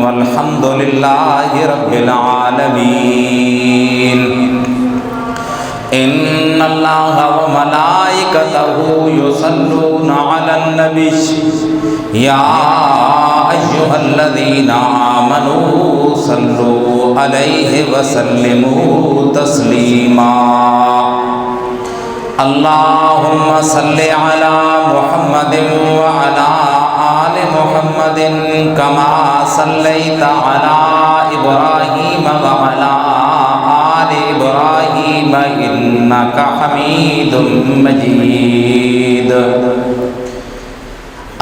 والحمد لله رب العالمين إن الله وملائكته يصلون على النبي يا أيها الذين آمنوا صلوا عليه وسلموا تسليما اللهم صل على محمد وعلى آل محمد كما صليت على إبراهيم وعلى آل إبراهيم إنك حميد مجيد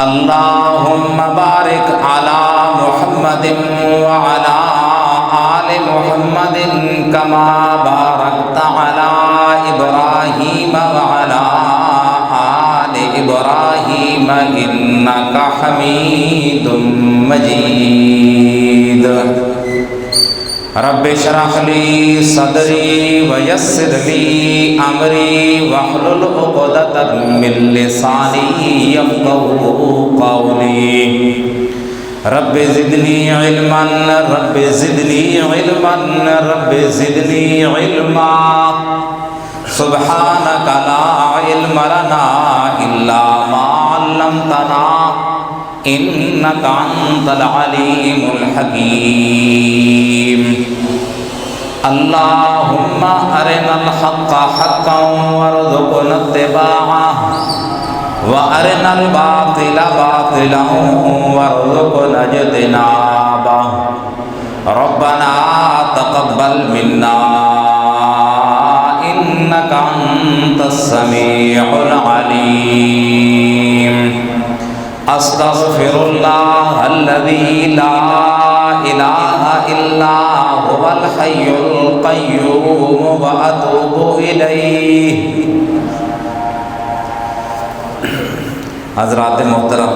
اللهم بارك على محمد وعلى آل محمد كما باركت على إبراهيم وعلى آل إبراهيم إنك حميد مجيد رب اشرح لي صدري ويسر لي أمري واحلل عقدة من لساني يفقهوا قولي رب زدني علما رب زدني علما رب زدني علما سبحانك لا علم لنا إلا ما علمتنا إنك أنت العليم الحكيم اللهم أرنا الحق حقا وارزقنا اتباعه وأرنا الباطل باطلا وارزقنا اجتنابه ربنا تقبل منا إنك أنت السميع العليم أستغفر الله الذي لا إله إلا هو الحي القيوم وأتوب إليه حضرات محترم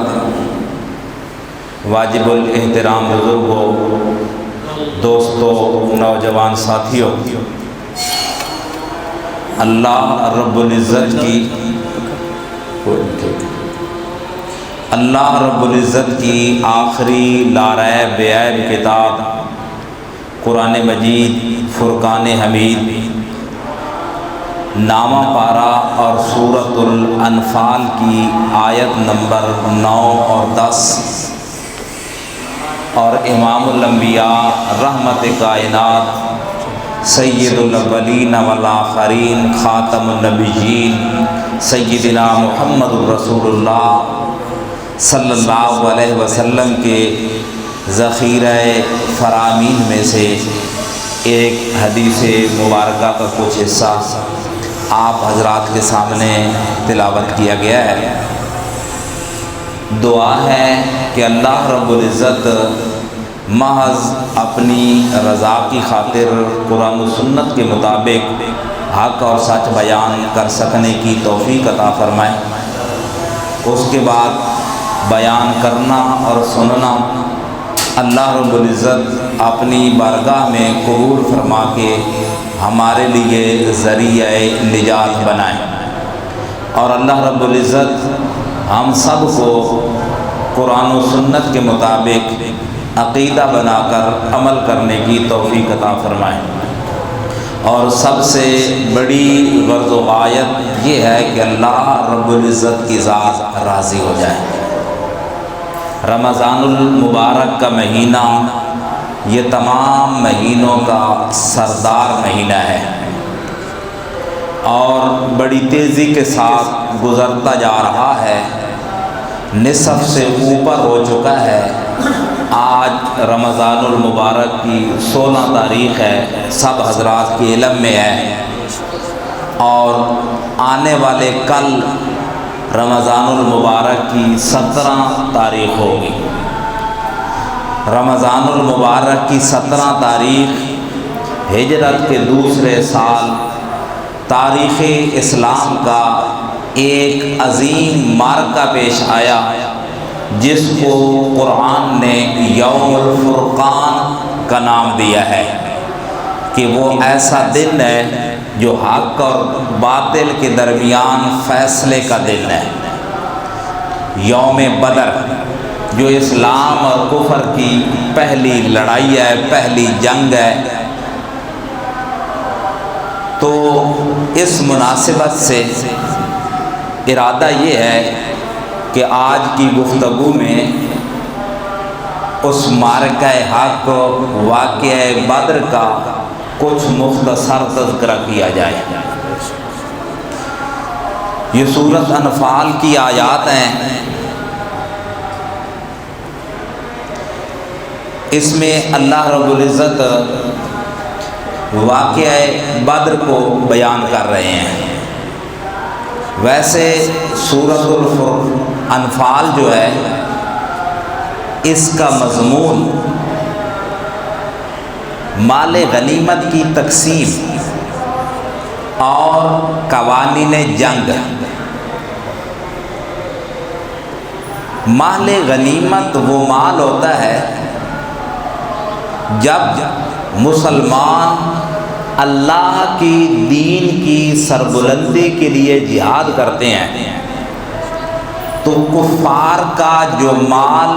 واجب الاحترام بزرگوں دوستوں نوجوان ساتھیوں اللہ رب العزت کی آخری لاریب بیعیب کتاب قرآن مجید فرقان حمید نامہ پارہ اور سورۃ الانفال کی آیت نمبر 9 اور 10 اور امام الانبیاء رحمت کائنات سید الاولین والآخرین خاتم النبیین سیدنا محمد الرسول اللہ صلی اللہ علیہ وسلم کے ذخیرہ فرامین میں سے ایک حدیث مبارکہ کا کچھ حصہ آپ حضرات کے سامنے تلاوت کیا گیا ہے۔ دعا ہے کہ اللہ رب العزت محض اپنی رضا کی خاطر قرآن و سنت کے مطابق حق اور سچ بیان کر سکنے کی توفیق عطا فرمائے۔ اس کے بعد بیان کرنا اور سننا اللہ رب العزت اپنی بارگاہ میں قبول فرما کے ہمارے لیے ذریعہ نجات بنائے، اور اللہ رب العزت ہم سب کو قرآن و سنت کے مطابق عقیدہ بنا کر عمل کرنے کی توفیق عطا فرمائے۔ اور سب سے بڑی غرض و غایت یہ ہے کہ اللہ رب العزت کی ذات راضی ہو جائے۔ رمضان المبارک کا مہینہ یہ تمام مہینوں کا سردار مہینہ ہے اور بڑی تیزی کے ساتھ گزرتا جا رہا ہے، نصف سے اوپر ہو چکا ہے۔ آج رمضان المبارک کی 16 تاریخ ہے، سب حضرات کے علم میں ہے، اور آنے والے کل رمضان المبارک کی 17 تاریخ ہوگی۔ رمضان المبارک کی 17 تاریخ ہجرت کے دوسرے سال تاریخ اسلام کا ایک عظیم معرکہ پیش آیا، جس کو قرآن نے یوم الفرقان کا نام دیا ہے، کہ وہ ایسا دن ہے جو حق اور باطل کے درمیان فیصلے کا دن ہے۔ یوم بدر جو اسلام اور کفر کی پہلی لڑائی ہے، پہلی جنگ ہے، تو اس مناسبت سے ارادہ یہ ہے کہ آج کی گفتگو میں اس معرکہ حق واقعہ بدر کا کچھ مختصر تذکرہ کیا جائے۔ یہ سورۃ انفال کی آیات ہیں، اس میں اللہ رب العزت واقعہ بدر کو بیان کر رہے ہیں۔ ویسے سورۃ انفال جو ہے اس کا مضمون مال غنیمت کی تقسیم اور قوانین جنگ۔ مال غنیمت وہ مال ہوتا ہے جب مسلمان اللہ کی دین کی سربلندی کے لیے جہاد کرتے ہیں تو کفار کا جو مال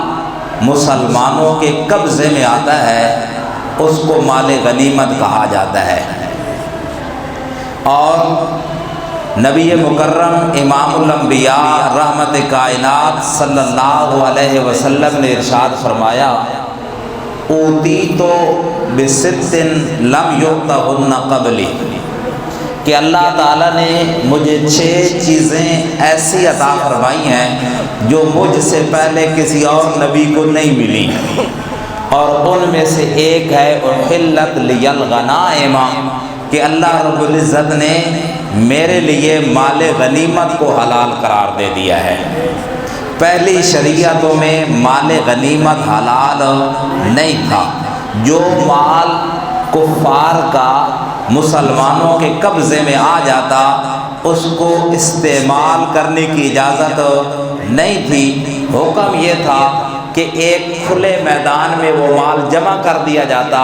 مسلمانوں کے قبضے میں آتا ہے اس کو مال غنیمت کہا جاتا ہے۔ اور نبی مکرم امام الانبیاء رحمت کائنات صلی اللہ علیہ وسلم نے ارشاد فرمایا، اوتیت بست لم یؤتہن قبلی، کہ اللہ تعالیٰ نے مجھے 6 چیزیں ایسی عطا فرمائی ہیں جو مجھ سے پہلے کسی اور نبی کو نہیں ملی، اور ان میں سے ایک ہے احلت لی الغنائم، کہ اللہ رب العزت نے میرے لیے مال غنیمت کو حلال قرار دے دیا ہے۔ پہلی شریعتوں میں مال غنیمت حلال نہیں تھا۔ جو مال کفار کا مسلمانوں کے قبضے میں آ جاتا اس کو استعمال کرنے کی اجازت نہیں تھی۔ حکم یہ تھا کہ ایک کھلے میدان میں وہ مال جمع کر دیا جاتا،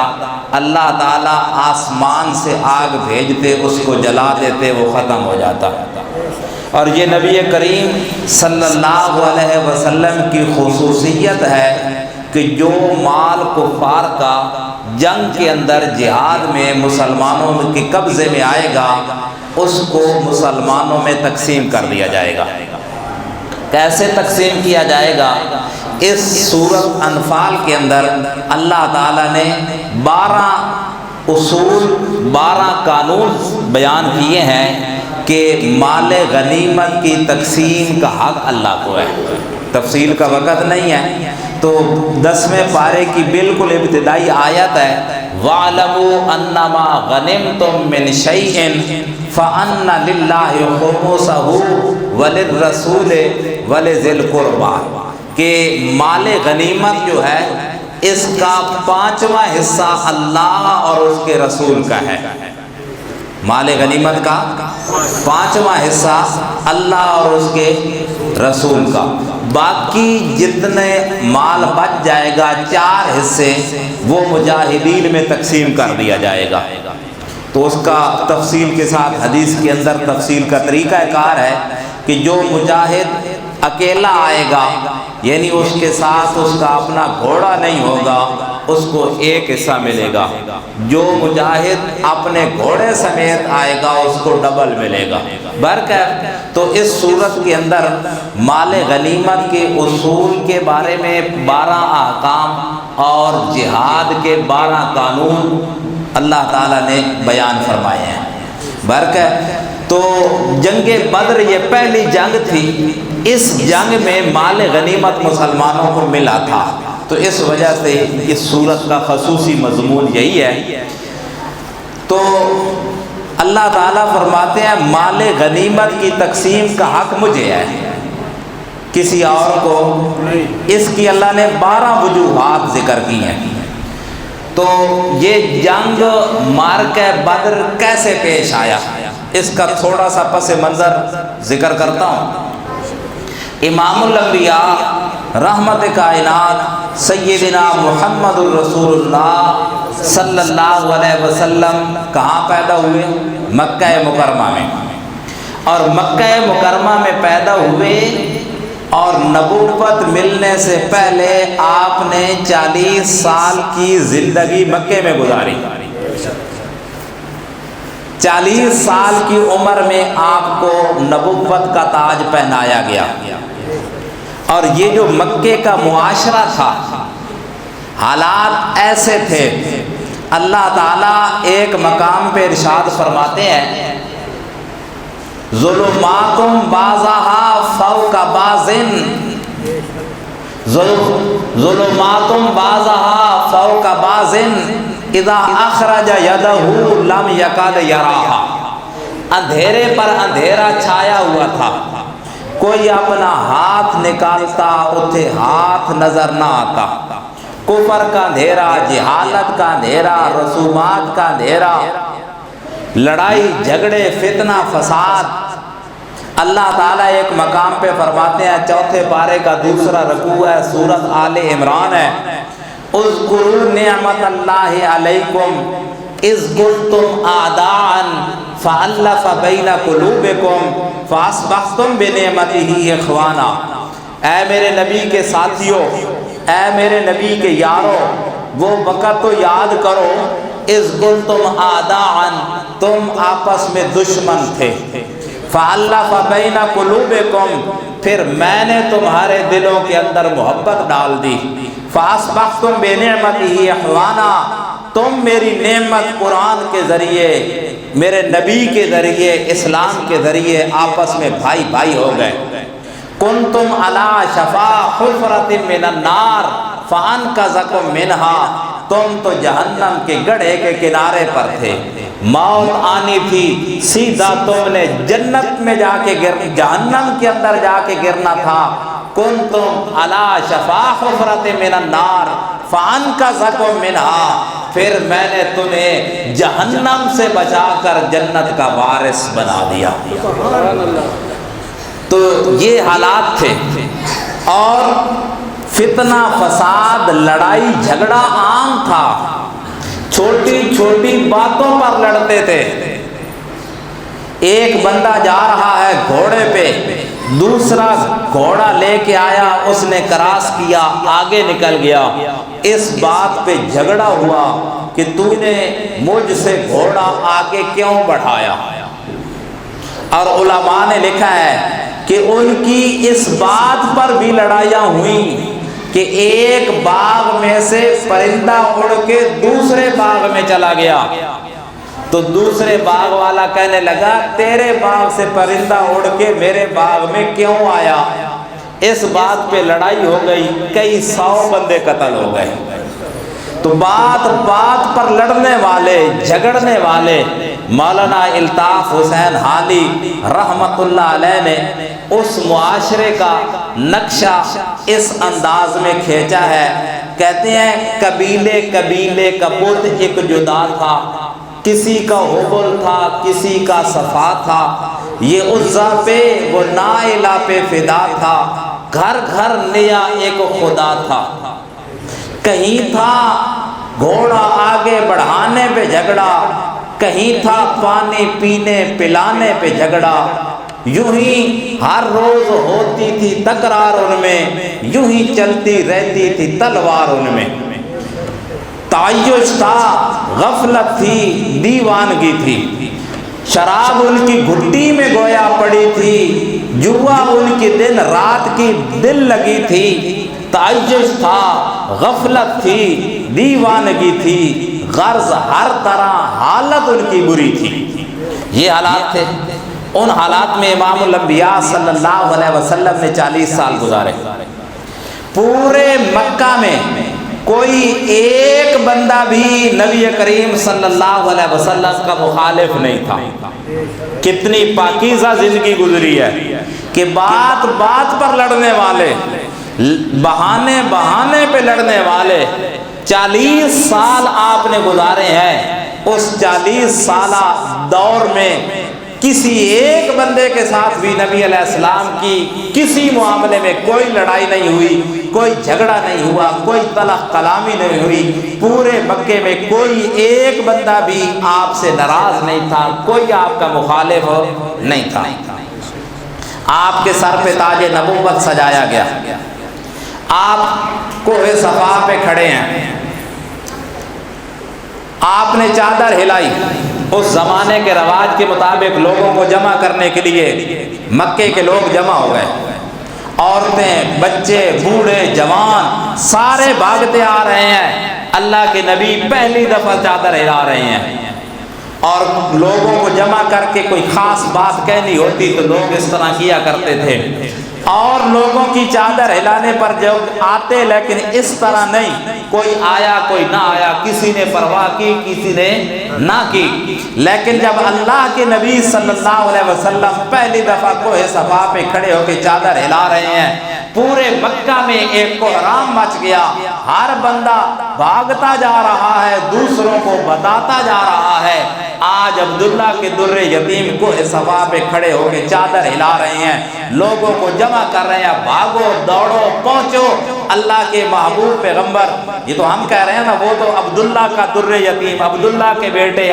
اللہ تعالیٰ آسمان سے آگ بھیجتے، اس کو جلا دیتے، وہ ختم ہو جاتا۔ اور یہ نبی کریم صلی اللہ علیہ وسلم کی خصوصیت ہے کہ جو مال کفار کا جنگ کے اندر جہاد میں مسلمانوں کے قبضے میں آئے گا اس کو مسلمانوں میں تقسیم کر دیا جائے گا۔ کیسے تقسیم کیا جائے گا؟ اس سورۃ انفال کے اندر اللہ تعالیٰ نے 12 اصول، 12 قانون بیان کیے ہیں کہ مال غنیمت کی تقسیم کا حق اللہ کو ہے۔ تفصیل کا وقت نہیں ہے تو 10ویں پارے کی بالکل ابتدائی آیت ہے، وَاعْلَمُوا أَنَّمَا غَنِمْتُم مِّن شَيْءٍ فَأَنَّ لِلَّهِ خُمُسَهُ وَلِلرَّسُولِ وَلِذِي الْقُرْبَىٰ، کہ مال غنیمت جو ہے اس کا 5واں حصہ اللہ اور اس کے رسول کا ہے۔ مال غنیمت کا 5واں حصہ اللہ اور اس کے رسول کا، باقی جتنے مال بچ جائے گا 4 حصے وہ مجاہدین میں تقسیم کر دیا جائے گا۔ تو اس کا تفصیل کے ساتھ حدیث کے اندر تفصیل کا طریقہ کار ہے کہ جو مجاہد اکیلا آئے گا، یعنی اس کے ساتھ اس کا اپنا گھوڑا نہیں ہوگا، اس کو 1 حصہ ملے گا۔ جو مجاہد اپنے گھوڑے سمیت آئے گا اس کو ڈبل ملے گا۔ برکت تو اس صورت کے اندر مال غنیمت کے اصول کے بارے میں 12 احکام اور جہاد کے 12 قانون اللہ تعالیٰ نے بیان فرمائے ہیں۔ برکت تو جنگ بدر یہ پہلی جنگ تھی، اس جنگ میں مال غنیمت مسلمانوں کو ملا تھا، تو اس وجہ سے اس سورت کا خصوصی مضمون یہی ہے۔ تو اللہ تعالیٰ فرماتے ہیں مال غنیمت کی تقسیم کا حق مجھے ہے، کسی اور کو۔ اس کی اللہ نے 12 وجوہات ذکر کی ہیں۔ تو یہ جنگ معرکہ بدر کیسے پیش آیا اس کا تھوڑا سا پس منظر ذکر کرتا ہوں۔ امام الانبیاء رحمت کائنات سیدنا محمد الرسول اللہ صلی اللہ علیہ وسلم کہاں پیدا ہوئے؟ مکہ مکرمہ میں۔ اور مکہ مکرمہ میں پیدا ہوئے اور نبوت ملنے سے پہلے آپ نے 40 سال کی زندگی مکے میں گزاری۔ 40 سال کی عمر میں آپ کو نبوت کا تاج پہنایا گیا، اور یہ جو مکے کا معاشرہ تھا، حالات ایسے تھے، اللہ تعالیٰ ایک مقام پہ ارشاد فرماتے ہیں ظلمات بعضها فوق بعض، ظلمات بعضها فوق بعض اذا اخرج يده لم يكاد يراها۔ اندھیرے پر اندھیرا چھایا ہوا تھا، کوئی اپنا ہاتھ نکالتا اتھے ہاتھ نظر نہ آتا۔ کفر کا اندھیرا، جہالت کا اندھیرا، رسومات کا اندھیرا، لڑائی جھگڑے، فتنہ فساد۔ اللہ تعالیٰ ایک مقام پہ فرماتے ہیں، چوتھے پارے کا دوسرا رکوع ہے، سورۃ آل عمران ہے، اذکروا نعمت اللہ علیکم اذ کنتم اعداء فالف بین قلوبکم فاصبحتم بنعمتہ اخوانا۔ اے میرے نبی کے ساتھیوں، اے میرے نبی کے یارو، وہ وقت تو یاد کرو اذ کنتم اعداء، تم آپس میں دشمن تھے، فالف بین قلوبکم، پھر میں نے تمہارے دلوں کے اندر محبت ڈال دی، فاصبحتم بنعمتہ اخوانا، تم میری نعمت قرآن کے ذریعے، میرے نبی کے ذریعے، اسلام کے ذریعے آپس میں بھائی بھائی ہو گئے۔ کنتم علی شفا حفرۃ من النار فانقذکم منہا، تم تو جہنم کے گڑھے کے کنارے پر تھے، موت آنی تھی، سیدھا تم نے جنت میں جا کے جہنم کے اندر جا کے گرنا تھا۔ کنتم علی شفا حفرۃ من النار فانقذکم منہا، پھر میں نے تمہیں جہنم سے بچا کر جنت کا وارث بنا دیا۔ تو یہ حالات تھے، اور فتنہ فساد، لڑائی جھگڑا عام تھا، چھوٹی چھوٹی باتوں پر لڑتے تھے۔ ایک بندہ جا رہا ہے گھوڑے پہ، دوسرا گھوڑا لے کے آیا، اس نے کراس کیا، آگے نکل گیا، اس بات پہ جھگڑا ہوا کہ تو نے مجھ سے گھوڑا آگے کیوں بڑھایا۔ اور علماء نے لکھا ہے کہ ان کی اس بات پر بھی لڑائیاں ہوئیں کہ ایک باغ میں سے پرندہ اڑ کے دوسرے باغ میں چلا گیا، تو دوسرے باغ والا کہنے لگا تیرے باغ سے پرندہ اڑ کے میرے باغ میں کیوں آیا۔ اس بات پہ لڑائی ہو گئی، کئی 100 بندے قتل ہو گئے۔ تو بات بات پر لڑنے والے، جھگڑنے والے، مولانا الطاف حسین حالی رحمت اللہ علیہ نے اس معاشرے کا نقشہ اس انداز میں کھینچا ہے۔ کہتے ہیں قبیلے قبیلے کا بت ایک جدا تھا، کسی کا حبل تھا، کسی کا صفا تھا، یہ عزا پہ وہ نائلہ پہ فدا تھا، گھر گھر نیا ایک خدا تھا۔ کہیں تھا گھوڑا آگے بڑھانے پہ جھگڑا، کہیں تھا پانی پینے پلانے پہ جھگڑا، یوں ہی ہر روز ہوتی تھی تکرار ان میں، یوں ہی چلتی رہتی تھی تلوار ان میں۔ تعیش تھا، غفلت تھی، دیوانگی تھی، شراب ان کی گھٹی میں گویا پڑی تھی، جوا ان کی دن رات کی دل لگی تھی۔ تعیش تھا، غفلت تھی، دیوانگی تھی، غرض ہر طرح حالت ان کی بری تھی۔ یہ حالات تھے۔ ان حالات میں امام الانبیاء صلی اللہ علیہ وسلم نے 40 سال گزارے۔ پورے مکہ میں کوئی ایک بندہ بھی نبی کریم صلی اللہ علیہ وسلم کا مخالف نہیں تھا۔ کتنی پاکیزہ زندگی گزری ہے کہ بات بات پر لڑنے والے، بہانے بہانے پہ لڑنے والے 40 سال آپ نے گزارے ہیں۔ اس 40 سالہ دور میں کسی ایک بندے کے ساتھ بھی نبی علیہ السلام کی کسی معاملے میں کوئی لڑائی نہیں ہوئی، کوئی جھگڑا نہیں ہوا، کوئی تلخ کلامی نہیں ہوئی۔ پورے مکے میں کوئی ایک بندہ بھی آپ سے ناراض نہیں تھا، کوئی آپ کا مخالف نہیں تھا۔ آپ کے سر پہ تاج نبوت سجایا گیا، آپ کوہ صفا پہ کھڑے ہیں، آپ نے چادر ہلائی، اس زمانے کے رواج کے مطابق لوگوں کو جمع کرنے کے لیے مکے کے لوگ جمع ہو گئے، عورتیں، بچے، بوڑھے، جوان سارے بھاگتے آ رہے ہیں، اللہ کے نبی پہلی دفعہ چادر ہلا رہے ہیں، اور لوگوں کو جمع کر کے کوئی خاص بات کہنی ہوتی تو لوگ اس طرح کیا کرتے تھے، اور لوگوں کی چادر ہلانے پر جب آتے لیکن اس طرح نہیں، کوئی آیا کوئی نہ آیا، کسی نے پرواہ کی کسی نے نہ کی، لیکن جب اللہ کے نبی صلی اللہ علیہ وسلم پہلی دفعہ کوہ صفا پہ کھڑے ہو کے چادر ہلا رہے ہیں، پورے مکہ میں ایک کوہرام مچ گیا، ہر بندہ بھاگتا جا رہا ہے، دوسروں کو بتاتا جا رہا ہے آج عبداللہ کے در یتیم کوہ صفا پہ کھڑے ہو کے چادر ہلا رہے ہیں، لوگوں کو جمع کر رہے ہیں، بھاگو دوڑو پہنچو اللہ کے محبوب پیغمبر، یہ تو ہم کہہ رہے ہیں نا، وہ تو عبداللہ کا در یتیم، عبداللہ کے بیٹے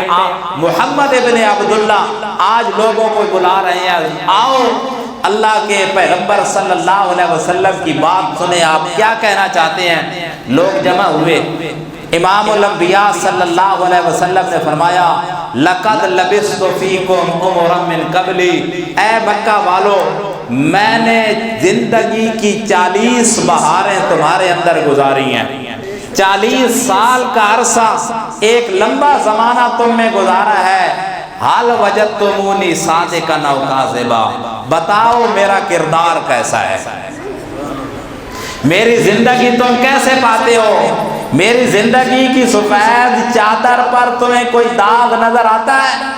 محمد ابن عبداللہ آج لوگوں کو بلا رہے ہیں، آؤ اللہ کے پیغمبر صلی اللہ علیہ وسلم کی بات سنیں، آپ کیا کہنا چاہتے ہیں۔ لوگ جمع ہوئے، امام الانبیاء صلی اللہ علیہ وسلم نے فرمایا لَقَدْ لَبِثْتُ فِيكُمْ عُمُرًا مِّن قَبْلِي، اے مکہ والو میں نے زندگی کی 40 بہاریں تمہارے اندر گزاری ہیں، 40 سال کا عرصہ ایک لمبا زمانہ تم میں گزارا ہے، حال وجدتمونی صادقا او کاذبا، بتاؤ میرا کردار کیسا ہے، میری زندگی تم کیسے پاتے ہو، میری زندگی کی سفید چادر پر تمہیں کوئی داغ نظر آتا ہے؟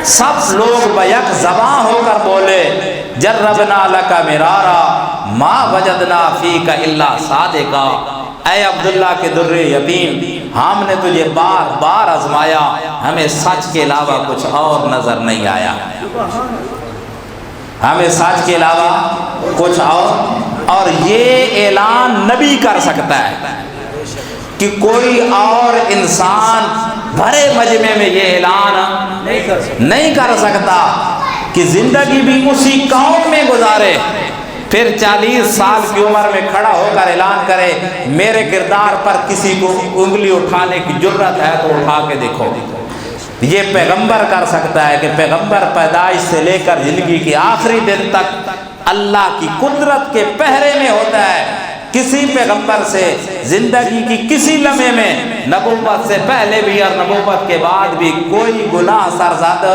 سب لوگ بیک زباں ہو کر بولے جربنا لک مرارا ما وجدنا فیک الا صادقا، اے عبداللہ کے در یتیم ہم نے تجھے بار بار آزمایا، ہمیں سچ کے علاوہ کچھ اور نظر نہیں آیا، ہمیں سچ کے علاوہ کچھ اور یہ اعلان نبی کر سکتا ہے کہ کوئی اور انسان بھرے مجمع میں یہ اعلان نہیں کر سکتا کہ زندگی بھی اسی قوم میں گزارے، پھر 40 سال کی عمر میں کھڑا ہو کر اعلان کرے میرے کردار پر کسی کو انگلی اٹھانے کی جرت ہے تو اٹھا کے دیکھو۔ یہ پیغمبر کر سکتا ہے کہ پیغمبر پیدائش سے لے کر زندگی کے آخری دن تک اللہ کی قدرت کے پہرے میں ہوتا ہے، کسی پیغمبر سے زندگی کی کسی لمحے میں نبوت سے پہلے بھی اور نبوت کے بعد بھی کوئی گناہ سرزد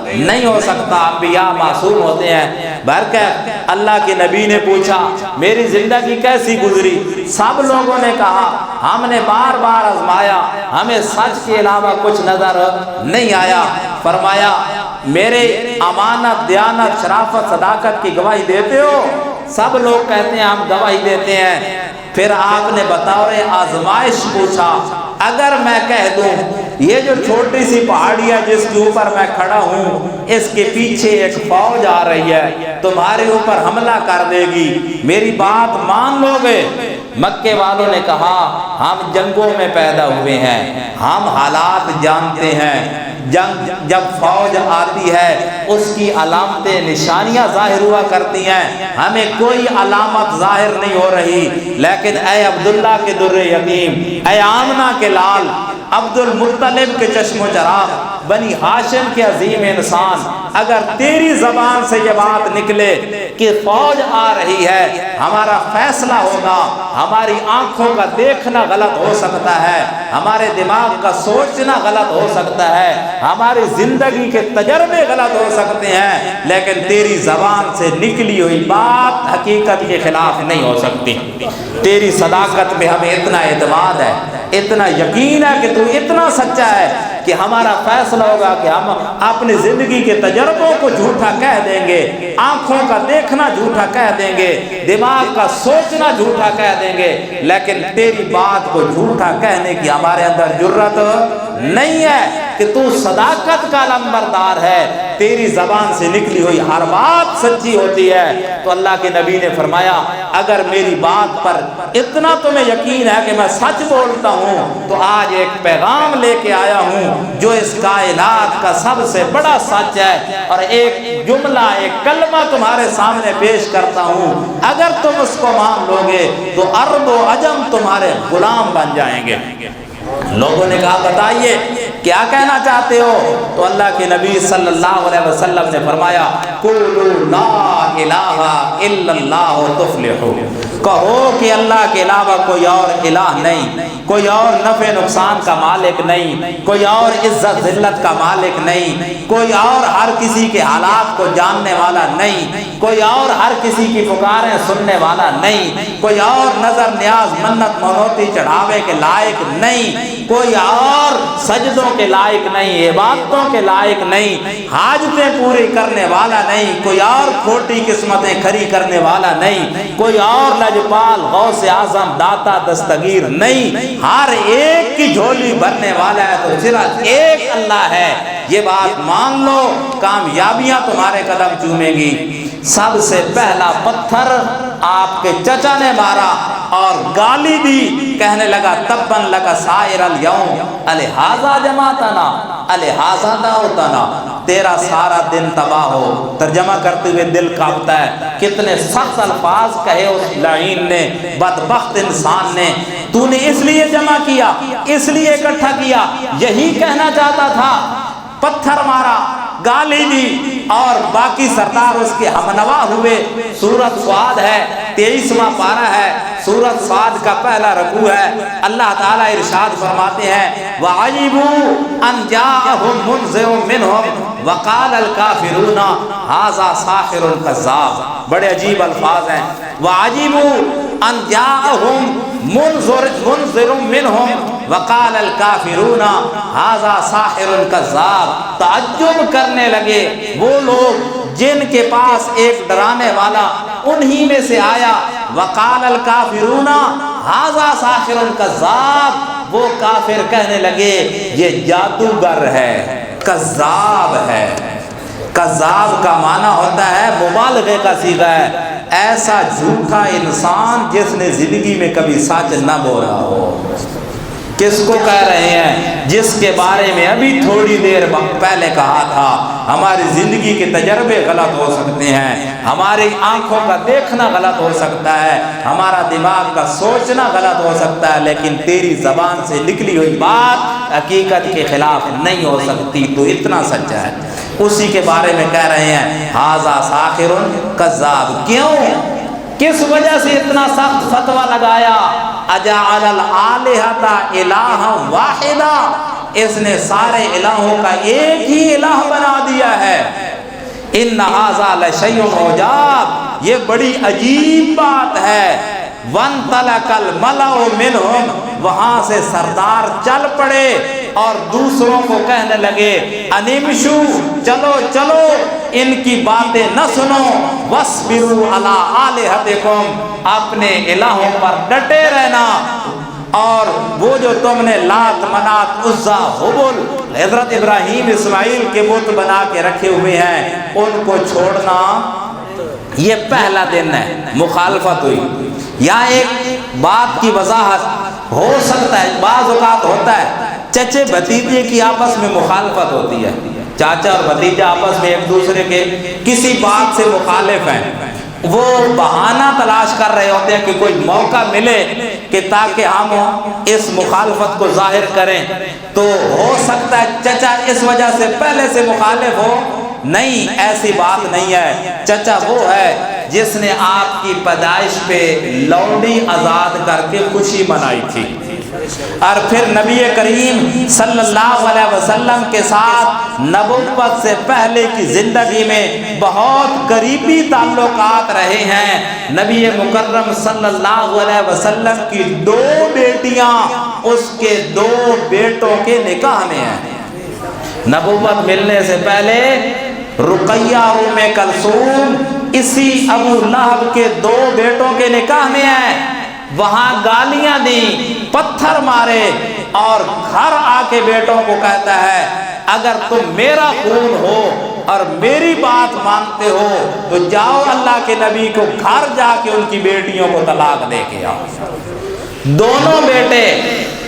نہیں ہو سکتا، انبیاء معصوم ہوتے ہیں۔ برکت اللہ کے نبی نے پوچھا میری زندگی کیسی گزری، سب لوگوں نے کہا ہم نے بار بار آزمایا، ہمیں سچ کے علاوہ کچھ نظر نہیں آیا۔ فرمایا میرے امانت، دیانت، شرافت، صداقت کی گواہی دیتے ہو؟ سب لوگ کہتے ہیں ہم گواہی دیتے ہیں۔ پھر آپ نے بطور آزمائش پوچھا اگر میں کہہ دوں یہ جو چھوٹی سی پہاڑی ہے جس کے اوپر میں کھڑا ہوں اس کے پیچھے ایک فوج آ رہی ہے تمہارے اوپر حملہ کر دے گی، میری بات مان لو گے؟ مکے والوں نے کہا ہم جنگوں میں پیدا ہوئے ہیں، ہم حالات جانتے ہیں، جنگ جب فوج آتی ہے اس کی علامتیں نشانیاں ظاہر ہوا کرتی ہیں، ہمیں کوئی علامت ظاہر نہیں ہو رہی، لیکن اے عبداللہ کے در یتیم، اے آمنہ کے لال، عبد المطلب کے چشم و چراغ، بنی ہاشم کے عظیم انسان، اگر تیری زبان سے یہ بات نکلے کہ فوج آ رہی ہے ہمارا فیصلہ ہوگا، ہماری آنکھوں کا دیکھنا غلط ہو سکتا ہے، ہمارے دماغ کا سوچنا غلط ہو سکتا ہے، ہماری زندگی کے تجربے غلط ہو سکتے ہیں، لیکن تیری زبان سے نکلی ہوئی بات حقیقت کے خلاف نہیں ہو سکتی۔ تیری صداقت میں ہمیں اتنا اعتماد ہے، اتنا یقین ہے کہ تو اتنا سچا ہے کہ ہمارا فیصلہ ہوگا کہ ہم اپنی زندگی کے تجربوں کو جھوٹا کہہ دیں گے، آنکھوں کا دیکھنا جھوٹا کہہ دیں گے، دماغ کا سوچنا جھوٹا کہہ دیں گے، لیکن تیری بات کو جھوٹا کہنے کی ہمارے اندر جرت نہیں ہے۔ کہ تو صداقت کا لمبردار ہے، تیری زبان سے نکلی ہوئی ہر بات سچی ہوتی ہے۔ تو اللہ کے نبی نے فرمایا اگر میری بات پر اتنا تمہیں یقین ہے کہ میں سچ بولتا ہوں تو آج ایک پیغام لے کے آیا ہوں جو اس کائنات کا سب سے بڑا سچ ہے، اور ایک جملہ ایک کلمہ تمہارے سامنے پیش کرتا ہوں، اگر تم اس کو مان لو گے تو عرب و عجم تمہارے غلام بن جائیں گے۔ لوگوں نے کہا بتائیے کیا کہنا چاہتے ہو؟ تو اللہ کے نبی صلی اللہ علیہ وسلم نے فرمایا قولوا لا الہ الا اللہ تفلحوا، کہو کہ اللہ کے علاوہ کوئی اور الہ نہیں، کوئی اور نفع نقصان کا مالک نہیں، کوئی اور عزت ذلت کا مالک نہیں، کوئی اور ہر کسی کے حالات کو جاننے والا نہیں، کوئی اور ہر کسی کی پکاریں سننے والا نہیں، کوئی اور نظر نیاز منت منوتی چڑھاوے کے لائق نہیں، کوئی اور سجدوں کے لائق نہیں، عبادتوں کے لائق نہیں، حاجتیں پوری کرنے والا نہیں، کوئی اور کھوٹی قسمتیں کھری کرنے والا نہیں، کوئی اور لجپال غوث اعظم داتا دستگیر نہیں، ہر ایک کی جھولی بھرنے والا ہے تو صرف ایک اللہ ہے۔ یہ بات مان لو، کامیابیاں تمہارے قدم چومیں گی۔ سب سے پہلا پتھر آپ کے چچا نے مارا اور گالی دی، کہنے لگا تبن لک سائر الیوم الہذا جمعتنا الہذا دعوتنا، تیرا سارا دن تباہ ہو۔ ترجمہ کرتے ہوئے دل کانپتا ہے، کتنے سخت الفاظ کہے اس لعین نے، بدبخت انسان نے۔ تو نے اس لیے جمع کیا، اس لیے اکٹھا کیا، یہی کہنا چاہتا تھا؟ پتھر مارا، گالی دی، اور باقی سردار اس کے ہمنوا ہوئے۔ سورۃ صاد ہے، 23واں پارہ ہے، سورۃ صاد کا پہلا رکوع ہے۔ اللہ تعالیٰ ارشاد فرماتے ہیں وَعَجِبُوا أَنْ جَاءَهُمْ مُنذِرٌ مِّنْهُمْ وَقَالَ الْكَافِرُونَ هَٰذَا سَاحِرٌ كَذَّابٌ، بڑے عجیب الفاظ ہیں۔ وَعَجِبُوا أَنْ جَاءَهُمْ مُنذِرٌ مِّنْهُمْ وَقَالَ الْكَافِرُونَ هَٰذَا سَاحِرٌ كَذَّابٌ، تعجب کرنے لگے وہ لوگ جن کے پاس ایک ڈرانے والا انہی میں سے آیا۔ وَقَالَ الْكَافِرُونَ هَٰذَا سَاحِرٌ كَذَّابٌ، وہ کافر کہنے لگے یہ جادوگر ہے، کذاب ہے۔ کذاب کا معنی ہوتا ہے مبالغے کا صیغہ ہے، ایسا جھوٹا انسان جس نے زندگی میں کبھی سچ نہ بولا ہو۔ کس کو کہہ رہے ہیں؟ جس کے بارے میں ابھی تھوڑی دیر پہلے کہا تھا ہماری زندگی کے تجربے غلط ہو سکتے ہیں، ہماری آنکھوں کا دیکھنا غلط ہو سکتا ہے، ہمارا دماغ کا سوچنا غلط ہو سکتا ہے، لیکن تیری زبان سے نکلی ہوئی بات حقیقت کے خلاف نہیں ہو سکتی، تو اتنا سچا ہے۔ اسی کے بارے میں کہہ رہے ہیں ھذا ساحر کذاب۔ کیوں؟ کس وجہ سے اتنا سخت فتویٰ لگایا؟ اجعل الآلہۃ الہا واحدا، اس نے سارے الہوں کا ایک ہی الہ بنا دیا ہے۔ ان ھذا لشیء عجاب، یہ بڑی عجیب بات ہے۔ وانطلق الملأ منہم، وہاں سے سردار چل پڑے اور دوسروں کو کہنے لگے انمشو، چلو چلو، ان کی باتیں نہ سنو، وَاصْبِرُوا عَلَىٰ آلِهَتِكُمْ، اپنے الہوں پر ڈٹے رہنا، اور وہ جو تم نے لات منات عزا ہبل حضرت ابراہیم اسماعیل کے بت بنا کے رکھے ہوئے ہیں ان کو چھوڑنا۔ یہ پہلا دن ہے، مخالفت ہوئی۔ یہاں ایک بات کی وضاحت ہو سکتا ہے، بعض اوقات ہوتا ہے چچے بھتیجے کی آپس میں مخالفت ہوتی ہے، چاچا اور بھتیجا آپس میں ایک دوسرے کے کسی بات سے مخالف ہیں، وہ بہانہ تلاش کر رہے ہوتے ہیں کہ کوئی موقع ملے کہ تاکہ ہم اس مخالفت کو ظاہر کریں۔ تو ہو سکتا ہے چچا اس وجہ سے پہلے سے مخالف ہو، نہیں، ایسی بات نہیں ہے۔ چچا وہ ہے جس نے آپ کی پیدائش پہ لونڈی آزاد کر کے خوشی منائی تھی، اور پھر نبی کریم صلی اللہ علیہ وسلم کے ساتھ نبوت سے پہلے کی زندگی میں بہت قریبی تعلقات رہے ہیں۔ نبی مکرم صلی اللہ علیہ وسلم کی 2 بیٹیاں اس کے 2 بیٹوں کے نکاح میں ہیں۔ نبوت ملنے سے پہلے رقیہ ام کلثوم اسی ابو لہب کے 2 بیٹوں کے نکاح میں ہیں۔ وہاں گالیاں دی، پتھر مارے، اور گھر آ کے بیٹوں کو کہتا ہے اگر تم میرا خون ہو اور میری بات مانتے ہو تو جاؤ اللہ کے نبی کو گھر جا کے ان کی بیٹیوں کو طلاق دے کے آؤ۔ دونوں بیٹے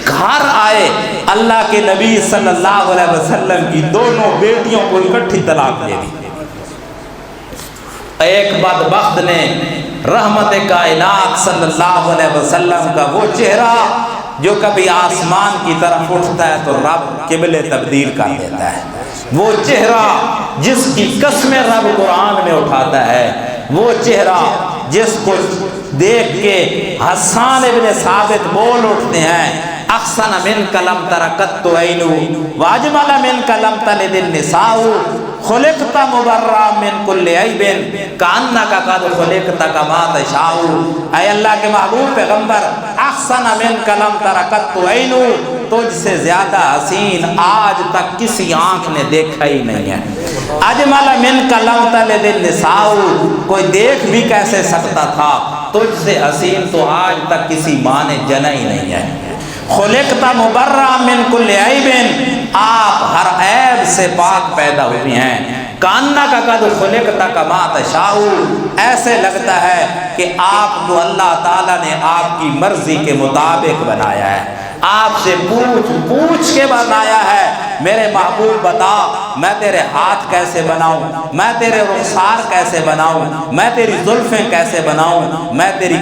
گھر آئے، اللہ کے نبی صلی اللہ علیہ وسلم کی دونوں بیٹیوں کو اکٹھی طلاق دے دی۔ ایک بدبخت نے رحمت کائنات صلی اللہ علیہ وسلم کا وہ چہرہ جو کبھی آسمان کی طرف اٹھتا ہے تو رب قبلے تبدیل کر دیتا ہے، وہ چہرہ جس کی قسمیں رب قرآن میں اٹھاتا ہے، وہ چہرہ جس کو دیکھ کے حسان ابن ثابت بول اٹھتے ہیں احسن من کلم ترکت عینو واجمل من کلم تلد النساء خلقت مبرا من کل عیب کانک قد خلقت کما تشاء۔ اے اللہ کے محبوب پیغمبر، احسن من کلم ترکت عینو، تجھ سے زیادہ حسین آج تک کسی آنکھ نے دیکھا ہی نہیں ہے۔ اجمل من کلم تلد النساء، کوئی دیکھ بھی کیسے سکتا تھا، تجھ سے حسین تو آج تک کسی ماں نے جنا ہی نہیں ہے۔ خلقت مبرا من کل عیب، آپ ہر عیب سے پاک پیدا ہوئی ہیں۔ کانک قد خلقت کما تشاء، ایسے لگتا ہے کہ آپ کو اللہ تعالیٰ نے آپ کی مرضی کے مطابق بنایا ہے، آپ سے پوچھ پوچھ کے بنایا ہے۔ میرے محبوب بتا، میں تیرے ہاتھ کیسے بناؤں، میں تیرے رخسار کیسے بناؤں، میں تیری زلفیں کیسے بناؤں، میں تیری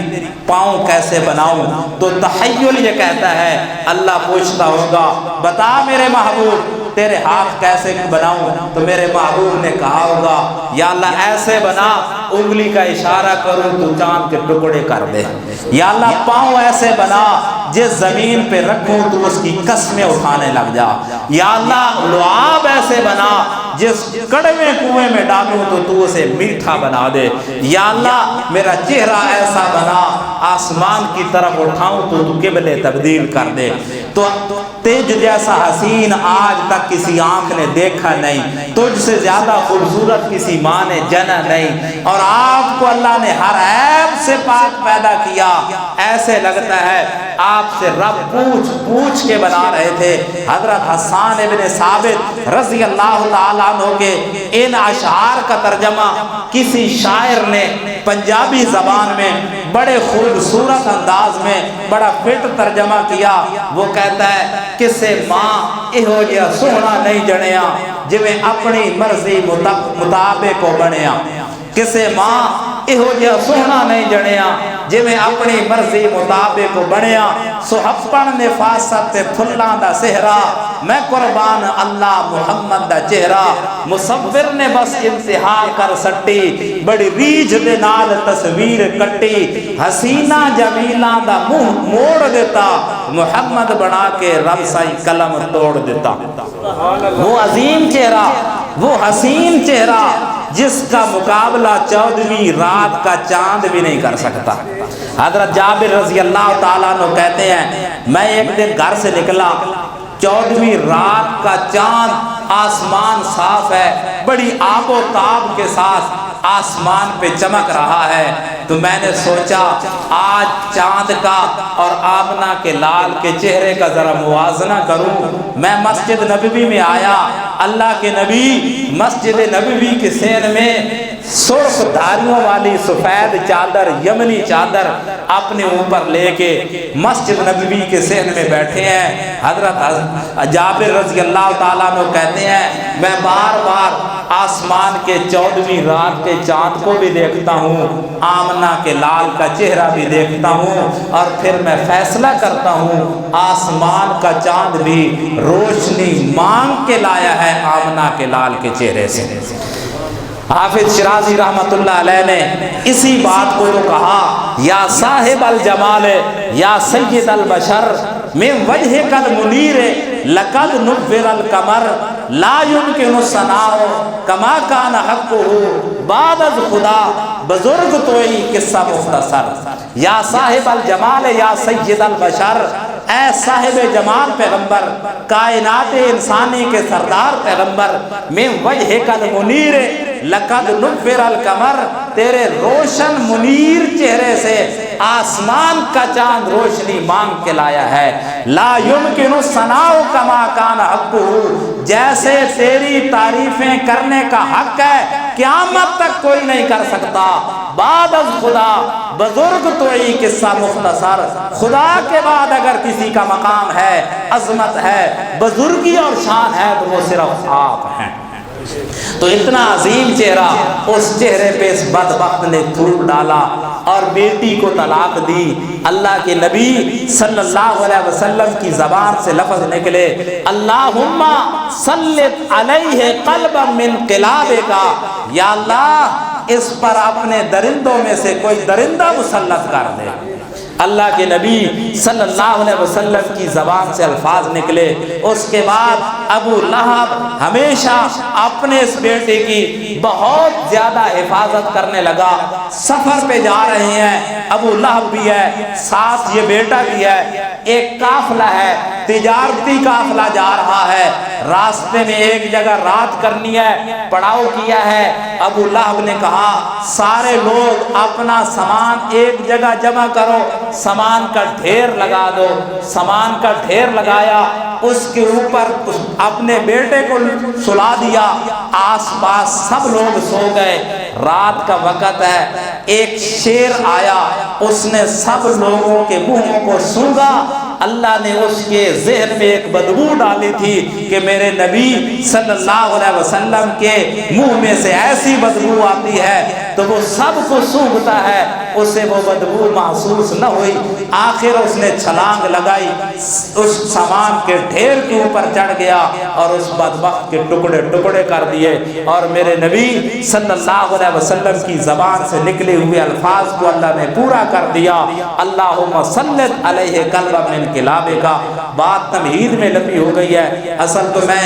پاؤں کیسے بناؤں؟ تو تخیل یہ کہتا ہے اللہ پوچھتا ہوگا بتا میرے محبوب تیرے ہاتھ کیسے بناؤں؟ تو میرے محبوب نے کہا ہوگا یا اللہ ایسے بنا انگلی کا اشارہ کروں تو چاند کے ٹکڑے کر دے، یا اللہ پاؤں ایسے بنا جس زمین پہ رکھوں تو اس کی قسمیں اٹھانے لگ جا، یا اللہ لعاب ایسے بنا جس کڑوے کنویں میں ڈالوں تو اسے میٹھا بنا دے، یا اللہ میرا چہرہ ایسا بنا آسمان کی طرف اٹھاؤں تو قبلے تبدیل کر دے۔ تو تجھ جیسا حسین آج تک کسی آنکھ نے دیکھا نہیں، تجھ سے زیادہ خوبصورت کسی ماں نے جنا نہیں، اور آپ کو اللہ نے ہر عیب سے پاک پیدا کیا۔ ایسے لگتا ہے آپ سے رب پوچھ پوچھ کے بنا رہے تھے۔ حضرت حسان ابن ثابت رضی اللہ تعالیٰ عنہ کے ان اشعار کا ترجمہ کسی شاعر نے پنجابی زبان میں بڑے خوبصورت انداز میں بڑا فٹ ترجمہ کیا۔ وہ کہتا ہے کسے ماں ایہو جیا سونا نہیں جنیا جویں اپنی مرضی مطابق کو بنیا، کسے ماں ایہو جیا سونا نہیں جنیا جویں اپنی مرضی مطابق کو بنیا، سحپن نفاست تے پھلاں دا صحرا، میں قربان اللہ محمد دا چہرہ، مصور نے بس انتہا کر سٹی، بڑی ریجھ دے نال تصویر کٹی، حسینہ جمیلہ دا منہ موڑ دیتا، محمد بنا کے رب سائی قلم توڑ دیتا۔ وہ عظیم چہرہ، وہ حسین چہرہ جس کا مقابلہ 14ویں رات کا چاند بھی نہیں کر سکتا۔ حضرت جابر رضی اللہ تعالیٰ عنہ کہتے ہیں میں ایک دن گھر سے نکلا، 14ویں رات کا چاند، آسمان صاف ہے، بڑی آب و تاب کے ساتھ آسمان پہ چمک رہا ہے، تو میں نے سوچا آج چاند کا اور آمنہ کے لال کے چہرے کا ذرا موازنہ کروں۔ میں مسجد نبوی میں آیا، اللہ کے نبی مسجد نبوی کے سین میں سرخ دھاریوں والی سفید چادر، یمنی چادر اپنے اوپر لے کے مسجد نبوی کے سین میں بیٹھے ہیں۔ حضرت جابر رضی اللہ تعالیٰ عنہ کہتے ہیں میں بار بار آسمان کے 14ویں رات کے چاند کو بھی دیکھتا ہوں، آمنہ کے لال کا چہرہ بھی دیکھتا ہوں، اور پھر میں فیصلہ کرتا ہوں آسمان کا چاند بھی روشنی مانگ کے لایا ہے آمنہ کے لال کے چہرے سے۔ حافظ شرازی رحمت اللہ علیہ نے اسی بات کو تو کہا یا صاحب الجمال یا سید البشر من وجهک المنیر لقد نور القمر لا يمكن الثناء کما کان حقه بعد از خدا، بزرگ توئی قصہ مختصر۔ یا صاحب الجمال یا سید البشر، اے صاحب جمال پیغمبر، کائنات انسانی کے سردار پیغمبر، من وجهک المنیر لقد نور القمر، تیرے روشن منیر چہرے سے آسمان کا چاند روشنی مانگ کے لایا ہے۔ لا یمکن ثناء کما کان حقہ، جیسے تیری تعریفیں کرنے کا حق ہے قیامت تک کوئی نہیں کر سکتا۔ بعد از خدا بزرگ توئی قصہ مختصر، خدا کے بعد اگر کسی کا مقام ہے، عظمت ہے، بزرگی اور شان ہے تو وہ صرف آپ ہیں۔ تو اتنا عظیم چہرہ، اس چہرے پہ اس بدبخت نے تھوک ڈالا اور بیٹی کو طلاق دی۔ اللہ کے نبی صلی اللہ علیہ وسلم کی زبان سے لفظ نکلے، اللہم سلط علیہ قلبا من قلابک، یا اللہ اس پر اپنے درندوں میں سے کوئی درندہ مسلط کر دے۔ اللہ کے نبی صلی اللہ علیہ وسلم کی زبان سے الفاظ نکلے۔ اس کے بعد ابو لہب ہمیشہ اپنے اس بیٹے کی بہت زیادہ حفاظت کرنے لگا۔ سفر پہ جا رہے ہیں، ابو لہب بھی ہے، ساتھ یہ بیٹا بھی ہے، ایک قافلہ ہے، تجارتی قافلہ جا رہا ہے، راستے میں ایک جگہ رات کرنی ہے، پڑاؤ کیا ہے۔ ابو لہب نے کہا سارے لوگ اپنا سامان ایک جگہ جمع کرو، سامان کا ڈھیر لگا دو۔ سامان کا ڈھیر لگایا، اس کے اوپر اپنے بیٹے کو سلا دیا، آس پاس سب لوگ سو گئے۔ رات کا وقت ہے، ایک شیر آیا، اس نے سب لوگوں کے منہوں کو سونگھا۔ اللہ نے اس کے ذہن میں ایک بدبو ڈالی تھی کہ میرے نبی صلی اللہ علیہ وسلم کے منہ میں سے ایسی بدبو آتی ہے تو وہ سب کو سونگھتا ہے، اسے وہ بدبو محسوس نہ ہوئی۔ آخر اس نے چھلانگ لگائی، اس سامان کے ڈھیر کے اوپر چڑھ گیا اور اس بدبخت کے ٹکڑے ٹکڑے کر دیے۔ اور میرے نبی صلی اللہ علیہ وسلم کی زبان سے نکلے ہوئے الفاظ کو اللہ نے پورا کر دیا، اللہم سلط علیہ قلبا من قلابک۔ بات تمہید میں لمبی ہو گئی ہے، اصل تو میں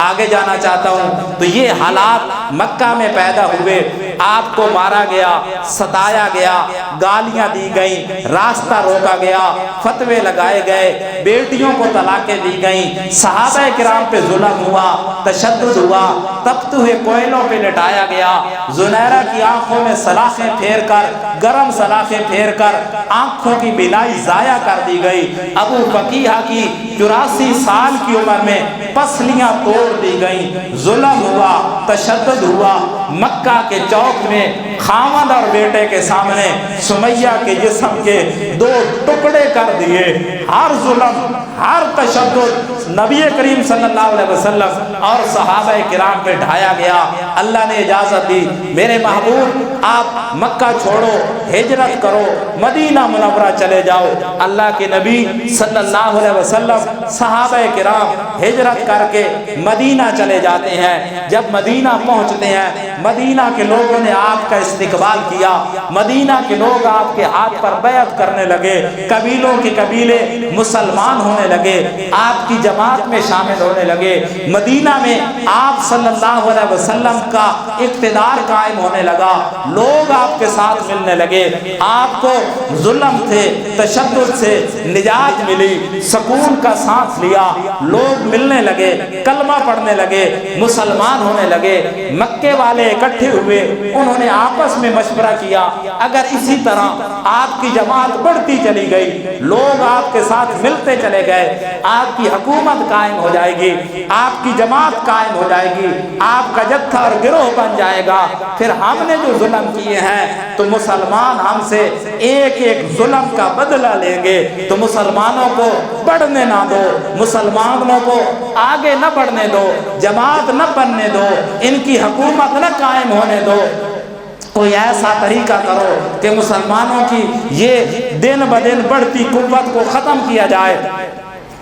آگے جانا چاہتا ہوں۔ تو یہ حالات مکہ میں پیدا ہوئے، آپ کو مارا گیا، ستایا گیا، گالیاں دی گئیں، راستہ روکا گیا، فتوے لگائے گئے، بیٹیوں کو طلاقیں دی گئیں، صحابہ کرام پہ ظلم ہوا، تشدد ہوا، تپتے ہوئے کوئلوں پہ لٹایا گیا، زنیرہ کی آنکھوں میں سلاخیں پھیر کر، گرم سلاخیں پھیر کر آنکھوں کی بینائی ضائع کر دی گئی۔ ابو فقیہ کی 84 سال کی عمر میں پسلیاں توڑ دی گئیں، ظلم ہوا، تشدد ہوا۔ مکہ کے چوک میں خاوند اور بیٹے کے سامنے سمیہ کے جسم کے 2 ٹکڑے کر دیے۔ ہر ظلم، ہر تشدد نبی کریم صلی اللہ علیہ وسلم اور صحابہ کرام پہ ڈھایا گیا۔ اللہ نے اجازت دی، میرے محبوب آپ مکہ چھوڑو، ہجرت کرو، مدینہ منورہ چلے جاؤ۔ اللہ کے نبی صلی اللہ علیہ وسلم صحابہ کرام ہجرت کر کے مدینہ چلے جاتے ہیں۔ جب مدینہ پہنچتے ہیں، مدینہ کے لوگوں نے آپ کا استقبال کیا، مدینہ کے لوگ آپ کے ہاتھ پر بیعت کرنے لگے، قبیلوں کے قبیلے مسلمان ہونے لگے، آپ کی جماعت میں شامل ہونے لگے، مدینہ میں آپ صلی اللہ علیہ وسلم کا اقتدار قائم ہونے لگا، لوگ آپ کے ساتھ ملنے لگے، آپ کو ظلم سے، تشدد سے نجات ملی، سکون کا سانس لیا، لوگ ملنے لگے، کلمہ پڑھنے لگے، مسلمان ہونے لگے۔ مکے والے اکٹھے ہوئے، انہوں نے آپس میں مشورہ کیا، اگر اسی طرح آپ کی جماعت بڑھتی چلی گئی، لوگ آپ کے ساتھ ملتے چلے گئے، آپ کی حکومت قائم ہو جائے گی، آپ کی جماعت قائم ہو جائے گی، آپ کا جتھا اور گروہ بن جائے گا، پھر ہم نے جو ظلم کیے ہیں تو مسلمان ہم سے ایک ایک ظلم کا بدلہ لیں گے، تو مسلمانوں کو بڑھنے نہ دو، مسلمانوں کو آگے نہ بڑھنے دو، جماعت نہ بننے دو، ان کی حکومت نہ قائم ہونے دو، کوئی ایسا طریقہ کرو کہ مسلمانوں کی یہ دن بدن بڑھتی قوت کو ختم کیا جائے۔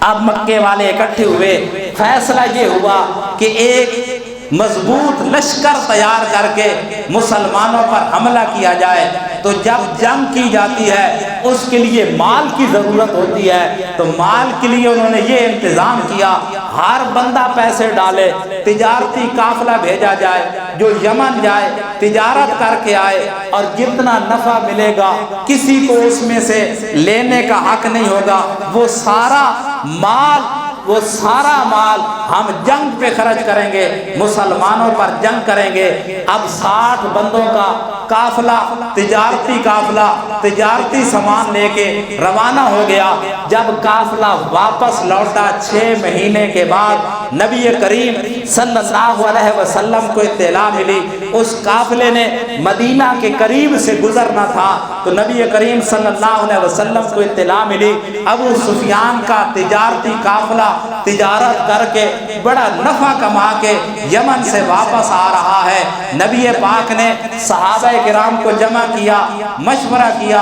اب مکے والے اکٹھے ہوئے، فیصلہ یہ ہوا کہ ایک مضبوط لشکر تیار کر کے مسلمانوں پر حملہ کیا جائے۔ تو جب جنگ کی جاتی ہے اس کے لیے مال کی ضرورت ہوتی ہے، تو مال کے لیے انہوں نے یہ انتظام کیا، ہر بندہ پیسے ڈالے، تجارتی قافلہ بھیجا جائے، جو یمن جائے تجارت کر کے آئے، اور جتنا نفع ملے گا کسی کو اس میں سے لینے کا حق نہیں ہوگا، وہ سارا مال وہ سارا مال ہم جنگ پہ خرچ کریں گے، مسلمانوں پر جنگ کریں گے۔ اب 60 بندوں کا قافلہ، تجارتی قافلہ، تجارتی سامان لے کے روانہ ہو گیا۔ جب قافلہ واپس لوٹا 6 مہینے کے بعد نبی کریم صلی اللہ علیہ وسلم کو اطلاع ملی، اس قافلے نے مدینہ کے قریب سے گزرنا تھا، تو نبی کریم صلی اللہ علیہ وسلم کو اطلاع ملی ابو سفیان کا تجارتی قافلہ تجارت کر کے بڑا نفع کما کے یمن سے واپس آ رہا ہے۔ نبی پاک نے صحابہ کرام کو جمع کیا، مشورہ کیا،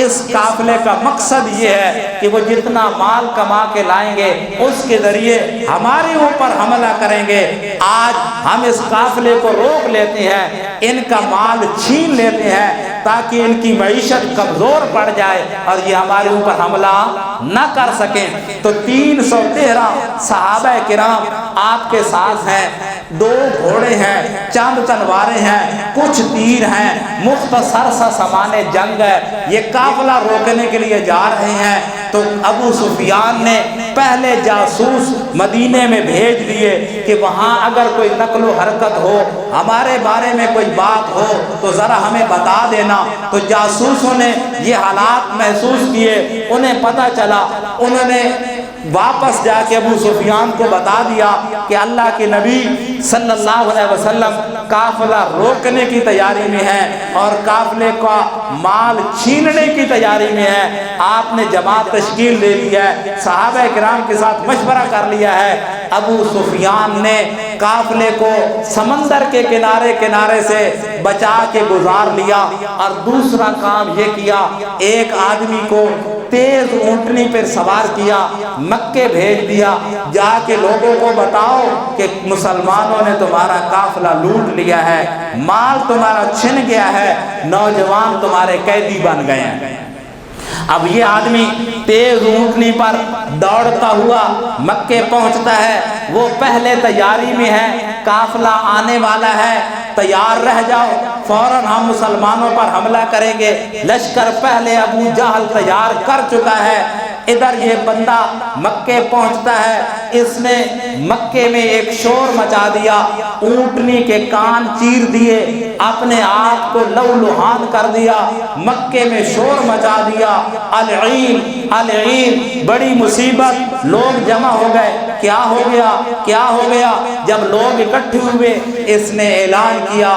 اس قافلے کا مقصد یہ ہے کہ وہ جتنا مال کما کے لائیں گے اس کے ذریعے ہمارے اوپر حملہ کریں گے۔ آج ہم اس قافلے کو روک لیتے ہیں، ان کا مال چھین لیتے ہیں تاکہ ان کی معیشت کمزور پڑ جائے اور یہ ہمارے اوپر حملہ نہ کر سکیں۔ تو 313 صحابہ کرام آپ کے ساتھ ہیں، 2 گھوڑے ہیں، چند تلواریں ہیں، کچھ تیر ہیں، مختصر سا سامان جنگ ہے، یہ قافلہ روکنے کے لیے جا رہے ہیں۔ تو ابو سفیان نے پہلے جاسوس مدینے میں بھیج دیے کہ وہاں اگر کوئی نقل و حرکت ہو، ہمارے بارے میں کوئی بات ہو تو ذرا ہمیں بتا دینا۔ تو جاسوسوں نے یہ حالات محسوس کیے، انہیں پتہ چلا، انہوں نے واپس جا کے ابو سفیان کو بتا دیا کہ اللہ کے نبی صلی اللہ علیہ وسلم قافلہ روکنے کی تیاری میں ہے اور قافلے کا مال چھیننے کی تیاری میں ہے۔ آپ نے جماعت تشکیل دے لی ہے، صحابہ کرام کے ساتھ مشورہ کر لیا ہے۔ ابو سفیان نے قافلے کو سمندر کے کنارے کنارے سے بچا کے گزار لیا، اور دوسرا کام یہ کیا، ایک آدمی کو تیز اونٹنی پر سوار کیا، مکے بھیج دیا، جا کے لوگوں کو بتاؤ کہ مسلمانوں نے تمہارا قافلہ لوٹ لیا ہے، مال تمہارا چھن گیا ہے، نوجوان تمہارے قیدی بن گئے ہیں۔ اب یہ آدمی تیز اونٹنی پر دوڑتا ہوا مکے پہنچتا ہے، وہ پہلے تیاری میں ہے، قافلہ آنے والا ہے، تیار رہ جاؤ، فوراً ہم مسلمانوں پر حملہ کریں گے۔ لشکر پہلے ابو جہل تیار کر چکا ہے۔ ادھر یہ بندہ مکے پہنچتا ہے، اس نے مکے میں ایک شور مچا دیا، اونٹنی کے کان چیر دیے، اپنے آپ کو لہولہان کر دیا، مکے میں شور مچا دیا، العین العین، بڑی مصیبت، لوگ جمع ہو گئے، کیا ہو گیا کیا ہو گیا؟ جب لوگ اکٹھے ہوئے، اس نے اعلان کیا،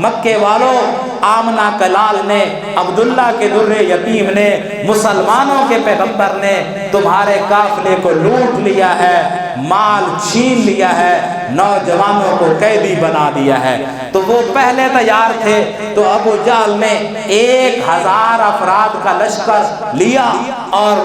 مکے والوں، آمنہ کلال نے، عبداللہ کے در یتیم نے، مسلمانوں کے پیغمبر نے تمہارے قافلے کو لوٹ لیا ہے، مال چھین لیا ہے، نوجوانوں کو قیدی بنا دیا ہے۔ تو وہ پہلے تیار تھے، تو ابو جہل نے 1000 افراد کا لشکر لیا اور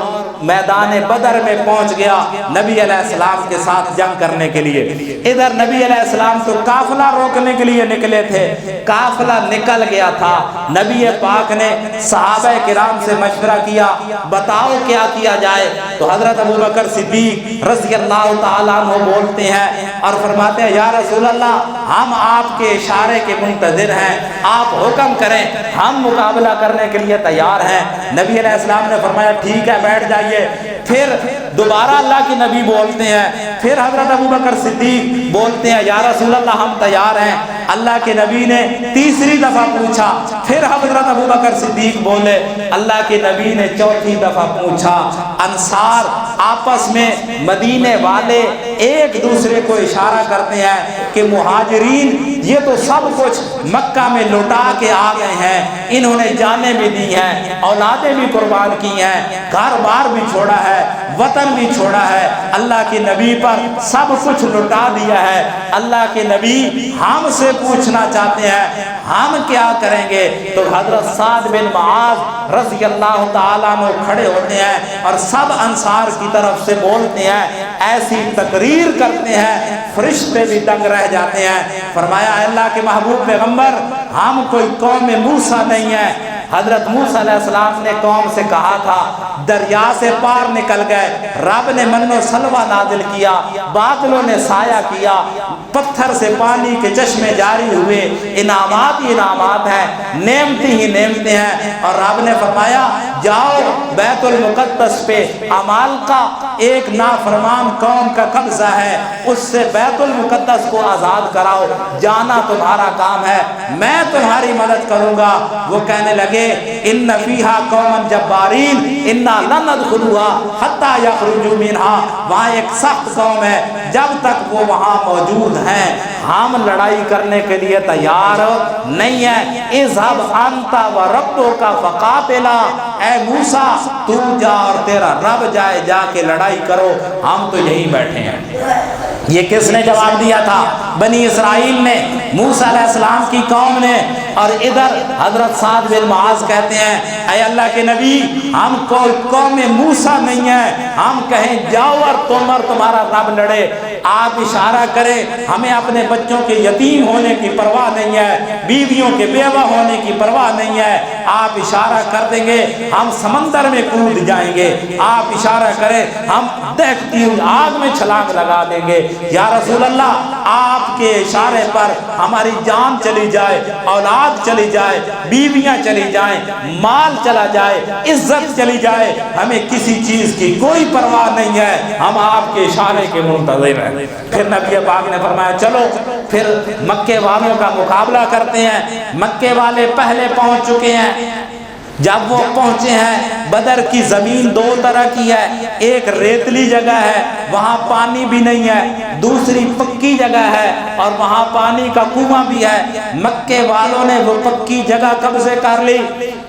میدان بدر میں پہنچ گیا نبی علیہ السلام کے ساتھ جنگ کرنے کے لیے۔ ادھر نبی علیہ السلام تو قافلہ روکنے کے لیے نکلے تھے، قافلہ نکل گیا تھا۔ نبی پاک نے صحابہ کرام سے مشورہ کیا، بتاؤ کیا کیا جائے؟ تو حضرت ابوبکر صدیق رضی اللہ تعالیٰ عنہ بولتے ہیں اور فرماتے ہیں، یا رسول اللہ، ہم آپ کے اشارے کے منتظر ہیں، آپ حکم کریں، ہم مقابلہ کرنے کے لیے تیار ہیں۔ نبی علیہ السلام نے فرمایا ٹھیک ہے، بیٹھ جائیے۔ پھر دوبارہ اللہ کے نبی بولتے ہیں، پھر حضرت ابوبکر صدیق بولتے ہیں، یا رسول اللہ، ہم تیار ہیں۔ اللہ کے نبی نے تیسری دفعہ پوچھا، پھر حضرت ابوبکر صدیق بولے، اللہ کے نبی نے چوتھی دفعہ پوچھا۔ انصار آپس میں، مدینے والے ایک دوسرے کو اشارہ کرتے ہیں کہ مہاجرین یہ تو سب کچھ مکہ میں لوٹا کے آ گئے ہیں، انہوں نے جانیں بھی دی ہیں، اولادیں بھی قربان کی ہیں، گھر بار بھی چھوڑا ہے، وطن بھی چھوڑا ہے، اللہ کے نبی پر سب کچھ لٹا دیا ہے۔ اللہ کے نبی ہم سے پوچھنا چاہتے ہیں، ہم کیا کریں گے؟ تو حضرت سعد بن معاذ رضی اللہ تعالیٰ عنہ کھڑے ہوتے ہیں اور سب انصار کی طرف سے بولتے ہیں، ایسی تقریر کرتے ہیں فرشتے بھی دنگ رہ جاتے ہیں۔ فرمایا، اللہ کے محبوب پیغمبر، ہم کوئی قوم موسیٰ نہیں ہے۔ حضرت موسیٰ علیہ السلام نے قوم سے کہا تھا، دریا سے پار نکل گئے، رب نے من و سلوہ نازل کیا، بادلوں نے سایہ کیا، پتھر سے پانی کے چشمے جاری ہوئے، انعامات ہی انعامات ہیں، نعمتیں ہی نعمتیں ہیں۔ اور رب نے فرمایا، جاؤ بیت المقدس پہ اعمال کا ایک نافرمان قوم کا قبضہ ہے، اس سے بیت المقدس کو آزاد کراؤ، جانا تمہارا کام ہے، میں تمہاری مدد کروں گا۔ وہ کہنے لگے ان فیہا قوما جبارین انا لن ندخلوها حتی یخرجوا منها، وہاں ایک سخت قوم ہے، جب تک وہ وہاں موجود ہیں ہم لڑائی کرنے کے لیے تیار نہیں ہے۔ اذهب انت وربک فقاتلا، اے موسیٰ تو جا اور تیرا رب جائے، جا کے لڑائی کرو، ہم تو یہیں بیٹھے ہیں۔ یہ کس نے جواب دیا تھا؟ بنی اسرائیل نے، موسیٰ علیہ السلام کی قوم نے۔ اور ادھر حضرت سعد بن معاذ کہتے ہیں اے اللہ کے نبی ہم کوئی قوم موسیٰ نہیں ہیں، ہم کہیں جاؤ اور تم اور تمہارا رب لڑے، آپ اشارہ کریں، ہمیں اپنے بچوں کے یتیم ہونے کی پرواہ نہیں ہے، بیویوں کے بیوہ ہونے کی پرواہ نہیں ہے، آپ اشارہ کر دیں گے ہم سمندر میں کود جائیں گے، آپ اشارہ کریں ہم دہتی ہوئی آگ میں چھلانگ لگا دیں گے۔ یا رسول اللہ آپ کے اشارے پر ہماری جان چلی جائے، اولاد چلی جائے، بیویاں چلی جائیں، مال چلا جائے، عزت چلی جائے، ہمیں کسی چیز کی کوئی پرواہ نہیں ہے، ہم آپ کے اشارے کے منتظر ہیں۔ پھر نبی پاک نے فرمایا چلو پھر مکے والوں کا مقابلہ کرتے ہیں۔ مکے والے پہلے پہنچ چکے ہیں، جب وہ پہنچے ہیں بدر کی زمین دو طرح کی ہے، ایک ریتلی جگہ ہے وہاں پانی بھی نہیں ہے، دوسری پکی جگہ ہے اور وہاں پانی کا کنواں بھی ہے۔ مکے والوں نے وہ پکی جگہ قبضے کر لی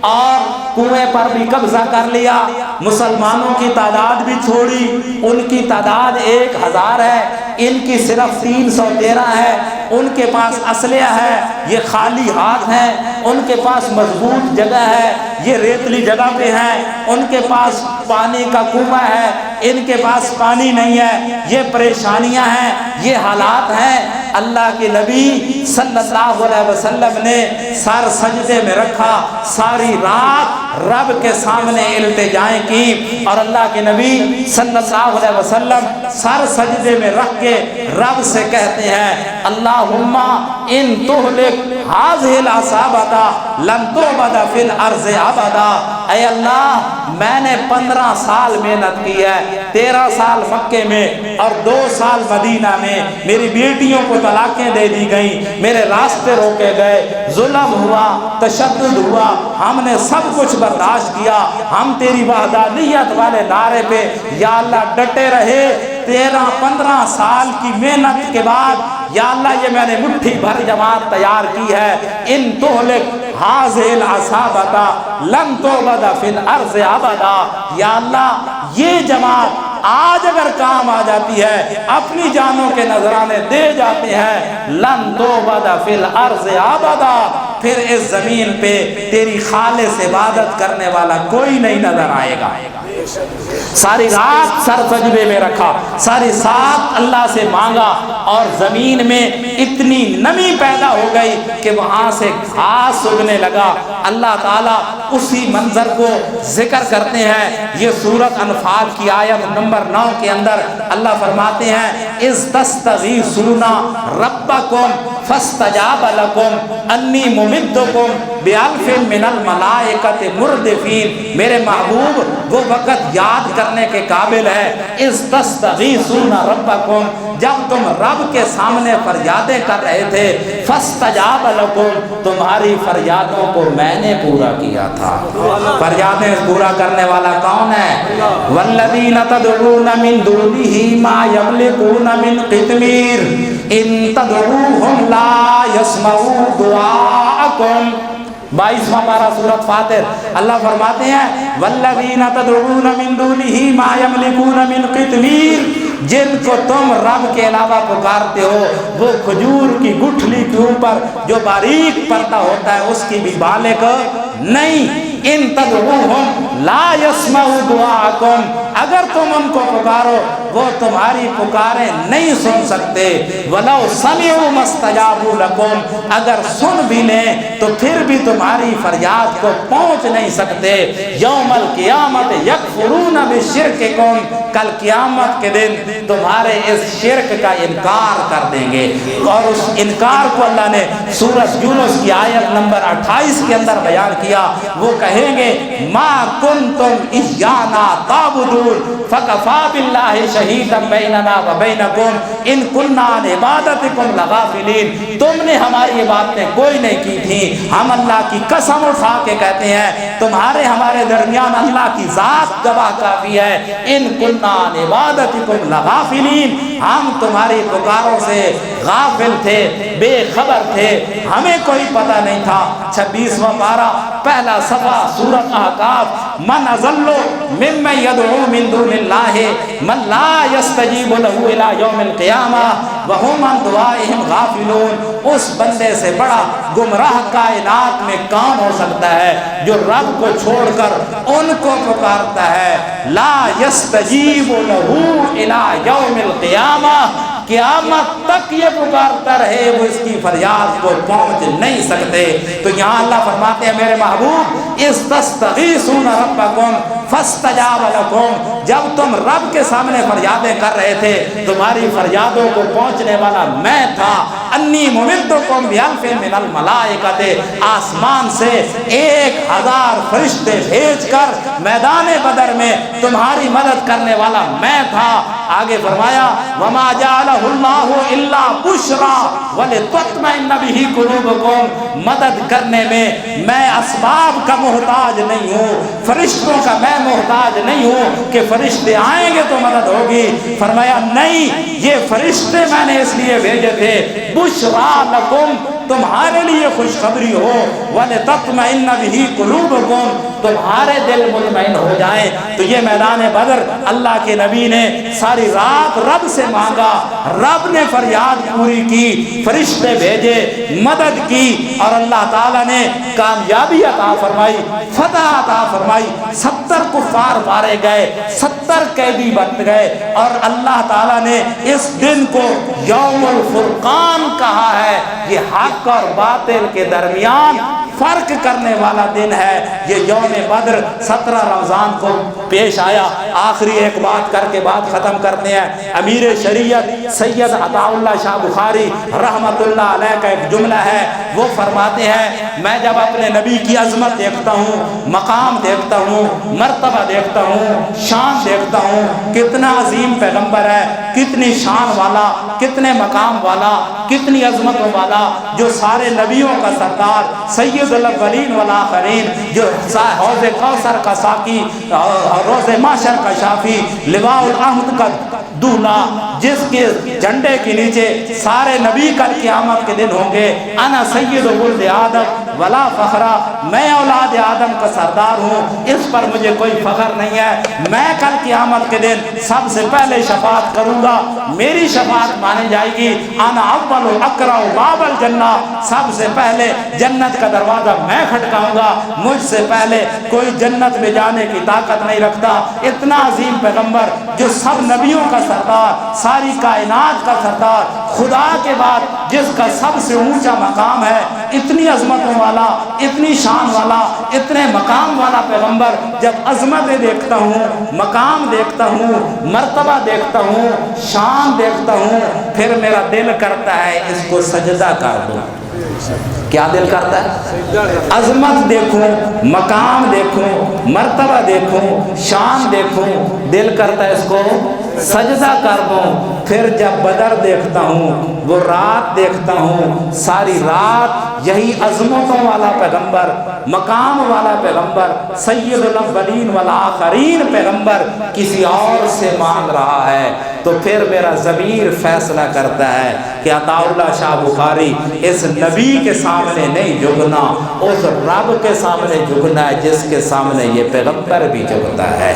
اور کنویں پر بھی قبضہ کر لیا، مسلمانوں کی تعداد بھی چھوڑی، ان کی تعداد 1000 ہے، ان کی صرف 313 ہے، ان کے پاس اسلحہ ہے، یہ خالی ہاتھ ہیں، ان کے پاس مضبوط جگہ ہے، یہ ریتلی جگہ پہ ہیں، ان کے پاس پانی کا کنواں ہے، ان کے پاس پانی نہیں ہے، یہ پریشانیاں ہیں، یہ حالات ہیں۔ اللہ کے نبی صلی اللہ علیہ وسلم نے سر سجدے میں رکھا، ساری رات رب کے سامنے التجائیں کی، اور اللہ کے نبی صلی اللہ علیہ وسلم سر سجدے میں رکھ کے رب سے کہتے ہیں اللہم ان تہلک ہذہ العصابۃ لن تعبد فی الارض ابدا، اے اللہ میں نے 15 سال محنت کی ہے، 13 سال مکے میں اور 2 سال مدینہ میں، میری بیٹیوں کو طلاقیں دے دی گئیں، میرے راستے روکے گئے، ظلم ہوا، تشدد ہوا، ہم نے سب کچھ برداشت کیا، ہم تیری وحدانیت والے نعرے پہ یا اللہ ڈٹے رہے، 13-15 سال کی محنت کے بعد یا اللہ یہ میں نے مٹھی بھر جماعت تیار کی ہے، ان تہلک ہذہ العصابۃ لن تعبد فی الارض ابدا، یا اللہ یہ جماعت آج اگر کام آ جاتی ہے، اپنی جانوں کے نذرانے دے جاتے ہیں، لن تعبد فی الارض ابدا، پھر اس زمین پہ تیری خالص عبادت کرنے والا کوئی نہیں نظر آئے گا۔ ساری رات سر سجدے میں رکھا، ساری رات اللہ سے مانگا، اور زمین میں اتنی نمی پیدا ہو گئی کہ وہاں سے گھاس اگنے لگا۔ اللہ تعالیٰ اسی منظر کو ذکر کرتے ہیں، یہ سورۃ انفال کی آیت نمبر 9 کے اندر اللہ فرماتے ہیں اذ تستغیثون ربکم فاستجاب لکم انی ممدکم بألف من الملائکۃ مردفین، میرے محبوب وہ وقت یاد کرنے کے قابل ہے، اذ تستغیثون ربکم، جب تم رب کے سامنے فریادیں کر رہے تھے، فاستجاب لکم، تمہاری فریادوں کو میں نے پورا کیا تھا۔ فریادیں پورا کرنے والا کون ہے؟ والذین تدعون من دونہ ما یملکون من قطمیر ان تدعوہم لا یسمعوا دعاءکم۔ 22واں پارہ سورۃ فاطر، اللہ فرماتے ہیں والذین تدعون من دونہ ما یملکون من قطمیر، جن کو تم رب کے علاوہ پکارتے ہو وہ کھجور کی گٹھلی کے اوپر جو باریک پردہ ہوتا ہے اس کی بھی بالغ نہیں۔ ان تدعوہم لا یسمعوا دعاءکم، اگر تم ان کو پکارو وہ تمہاری پکاریں نہیں سن سکتے۔ وَلَوْ سَمِعُوا مَا اسْتَجَابُوا لَكُمْ، اگر سن بھی لیں تو پھر بھی تمہاری فریاد کو پہنچ نہیں سکتے۔ یوم القیامت یکفرون بشرککم، کل قیامت کے دن تمہارے اس شرک کا انکار کر دیں گے۔ اور اس انکار کو اللہ نے سورۃ یونس کی آیت نمبر 28 کے اندر بیان کیا۔ وہ کہیں گے ما کنتم ایانا تعبدون فکفی باللہ شہیدا بیننا وبینکم ان کنا عن عبادتکم لغافلین، تم نے ہماری عبادتیں کوئی نہیں کی تھی، ہم اللہ کی قسم اٹھا کے کہتے ہیں تمہارے ہمارے درمیان اللہ کی ذات گواہ کافی ہے، ان کنا عن عبادتکم لغافلین، ہم تمہاری پکاروں سے غافل تھے، بے خبر تھے، ہمیں کوئی پتہ نہیں تھا۔ 26واں پارہ پہلا صفحہ سورۃ احقاف، من اضل ممن يدعو من دون اللہ من لا يستجیب له الى یوم القیامہ وهم عن دعائهم غافلون، اس بندے سے بڑا گمراہ کائنات میں کون ہو سکتا ہے جو رب کو چھوڑ کر ان کو پکارتا ہے، لا يستجیب له الى یوم القیامہ، قیامت تک یہ پکارتا رہے، وہ اس کی فریاد کو پہنچ نہیں سکتے۔ تو یہاں اللہ فرماتے ہیں میرے محبوب استستغیثون ربکم فاستجاب لکم، جب تم رب کے سامنے فریادیں کر رہے تھے تمہاری فریادوں کو پہنچنے والا میں تھا۔ انی ممدکم بألف من الملائکۃ، آسمان سے 1000 فرشتے بھیج کر میدان بدر میں تمہاری مدد کرنے والا میں تھا۔ آگے فرمایا وما جعلہ اللہ الا بشرا ولتطمئن بہ قلوبکم، مدد کرنے میں اسباب کا محتاج نہیں ہوں، فرشتوں کا میں محتاج نہیں ہوں کہ فرشتے آئیں گے تو مدد ہوگی۔ فرمایا نہیں، یہ فرشتے میں نے اس لیے بھیجے تھے بشرا لکم، تمہارے لیے خوشخبری ہو، وَلِتَطْمَئِنَّ بِهِ قُلُوبُكُمْ، تمہارے دل مطمئن ہو جائیں۔ تو یہ میدان بدر اللہ کے نبی نے ساری رات رب سے مانگا، رب نے فریاد پوری کی، فرشتے بھیجے، مدد کی، اور اللہ تعالیٰ نے کامیابی عطا فرمائی، فتح عطا فرمائی۔ 70 کفار مارے گئے، 70 قیدی بن گئے، اور اللہ تعالیٰ نے اس دن کو یوم الفرقان کہا ہے۔ یہ حق اور باطل کے درمیان فرق کرنے والا دن ہے یہ یوم بدر 17 رمضان کو پیش آیا۔ آخری ایک بات کر کے بات ختم کرتے ہیں۔ امیر شریعت سید عطا اللہ شاہ بخاری رحمت اللہ علیہ کا ایک جملہ ہے، وہ فرماتے ہیں میں جب اپنے نبی کی عظمت دیکھتا ہوں، مقام دیکھتا ہوں، مرتبہ دیکھتا ہوں، شان دیکھتا ہوں، کتنا عظیم پیغمبر ہے، کتنی شان والا، کتنے مقام والا، کتنی عظمتوں والا، جو سارے نبیوں کا سردار، سید الاولین والآخرین، جو حوض کوثر کا ساقی، روز محشر کا شافی، لواء الحمد کا دولہا، جس کے جھنڈے کے نیچے سارے نبی کل قیامت کے دن ہوں گے، انا سید ولد آدم ولا فخرا، میں اولاد آدم کا سردار ہوں، اس پر مجھے کوئی فخر نہیں ہے، میں کل قیامت کے دن سب سے پہلے شفاعت کروں گا، میری شفاعت مانی جائے گی، انا اول اقرع باب الجنہ، سب سے پہلے جنت کا دروازہ میں کھٹکاؤں گا، مجھ سے پہلے کوئی جنت میں جانے کی طاقت نہیں رکھتا۔ اتنا عظیم پیغمبر جو سب نبیوں کا سردار، ساری کائنات کا سردار، خدا کے بعد جس کا سب سے اونچا مقام ہے، اتنی عظمتوں والا، اتنی شان والا، اتنے مقام والا پیغمبر، جب عظمتیں دیکھتا ہوں، مقام دیکھتا ہوں، مرتبہ دیکھتا ہوں، شان دیکھتا ہوں، پھر میرا دل کرتا ہے اس کو سجدہ کر دوں۔ کیا دل کرتا ہے؟ عظمت دیکھوں، مقام دیکھوں، مرتبہ دیکھوں، شان دیکھوں، دل کرتا ہے اس کو سجدہ کر دوں۔ پھر جب بدر دیکھتا ہوں، وہ رات دیکھتا ہوں، ساری رات یہی عظمتوں والا پیغمبر، مقام والا پیغمبر، سید الاولین والآخرین پیغمبر کسی اور سے مانگ رہا ہے، تو پھر میرا ضمیر فیصلہ کرتا ہے کہ عطا اللہ شاہ بخاری اس نبی کے سامنے نہیں جھکنا، اس رب کے سامنے جھکنا ہے جس کے سامنے یہ پیغمبر بھی جھکتا ہے۔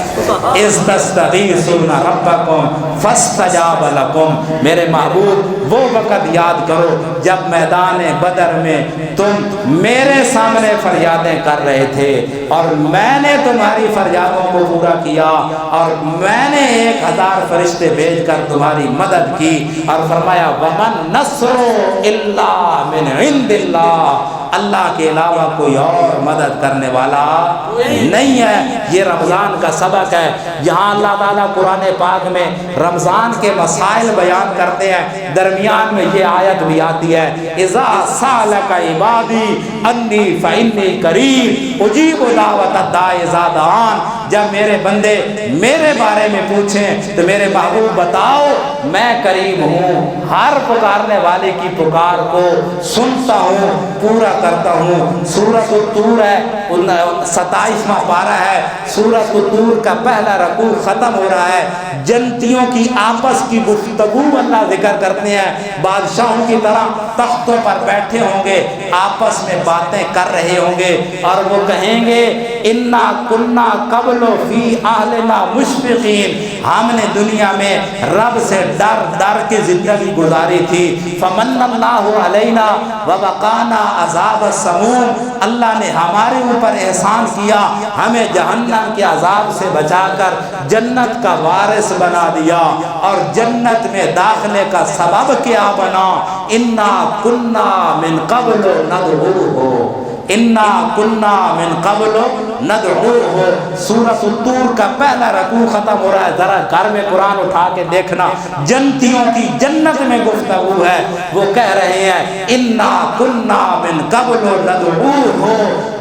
استستغیثون ربکم فاستجاب لکم لکم، میرے محبوب وہ وقت یاد کرو جب میدان بدر میں تم میرے سامنے فریادیں کر رہے تھے اور میں نے تمہاری فریادوں کو پورا کیا اور میں نے 1000 فرشتے بھیج کر تمہاری مدد کی، اور فرمایا وَمَن نَّصْرُ إِلَّا مِنْ عِنْدِ اللَّهِ، اللہ کے علاوہ کوئی اور مدد کرنے والا نہیں ہے۔ یہ رمضان کا سبق ہے، یہاں اللہ تعالیٰ قرآن پاک میں رمضان کے مسائل بیان کرتے ہیں، درمیان میں یہ آیت بھی آتی ہے اِذَا سَأَلَكَ عِبَادِي أَنِّي فَإِنِّي قَرِيبٌ أُجِيبُ دَعْوَةَ الدَّاعِ إِذَا دَعَانِ، جب میرے بندے میرے بارے میں پوچھیں تو میرے محبوب بتاؤ میں قریب ہوں، ہر پکارنے والے کی پکار کو سنتا ہوں، پورا کرتا ہوں۔ سورۃ الطور ہے، 27واں پارہ ہے، سورۃ الطور کا پہلا رکوع ختم ہو رہا ہے، جنتیوں کی آپس کی گفتگو اللہ ذکر کرتے ہیں، بادشاہوں کی طرح تختوں پر بیٹھے ہوں گے، آپس میں باتیں کر رہے ہوں گے اور وہ کہیں گے انا کنا قبل فی اہلنا مشفقین، ہم نے دنیا میں رب سے ڈر ڈر کے زندگی گزاری تھی، فمن اللہ علینا وبقانا عذاب السموم، اللہ نے ہمارے اوپر احسان کیا، ہمیں جہنم کے عذاب سے بچا کر جنت کا وارث بنا دیا، اور جنت میں داخلے کا سبب کیا بنا، انا کنا من قبل ندعوہ، انا کنا من قبل ندعوہ۔ سورۃ الطور کا پہلا رکوع ختم ہو رہا ہے، ذرا گھر میں قرآن اٹھا کے دیکھنا، جنتیوں کی جنت میں گفتگو ہے، وہ کہہ رہے ہیں انا کنا من قبل ندعوہ،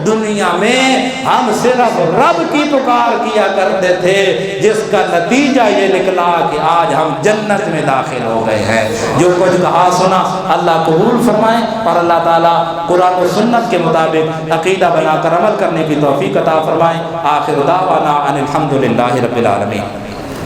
دنیا میں ہم صرف رب کی پکار کیا کرتے تھے، جس کا نتیجہ یہ نکلا کہ آج ہم جنت میں داخل ہو گئے ہیں۔ جو کچھ کہا سنا اللہ قبول فرمائیں، اور اللہ تعالیٰ قرآن و سنت کے مطابق عقیدہ بنا کر عمل کرنے کی توفیق عطا فرمائیں۔ آخر دعوانا ان الحمد للہ رب العالمین۔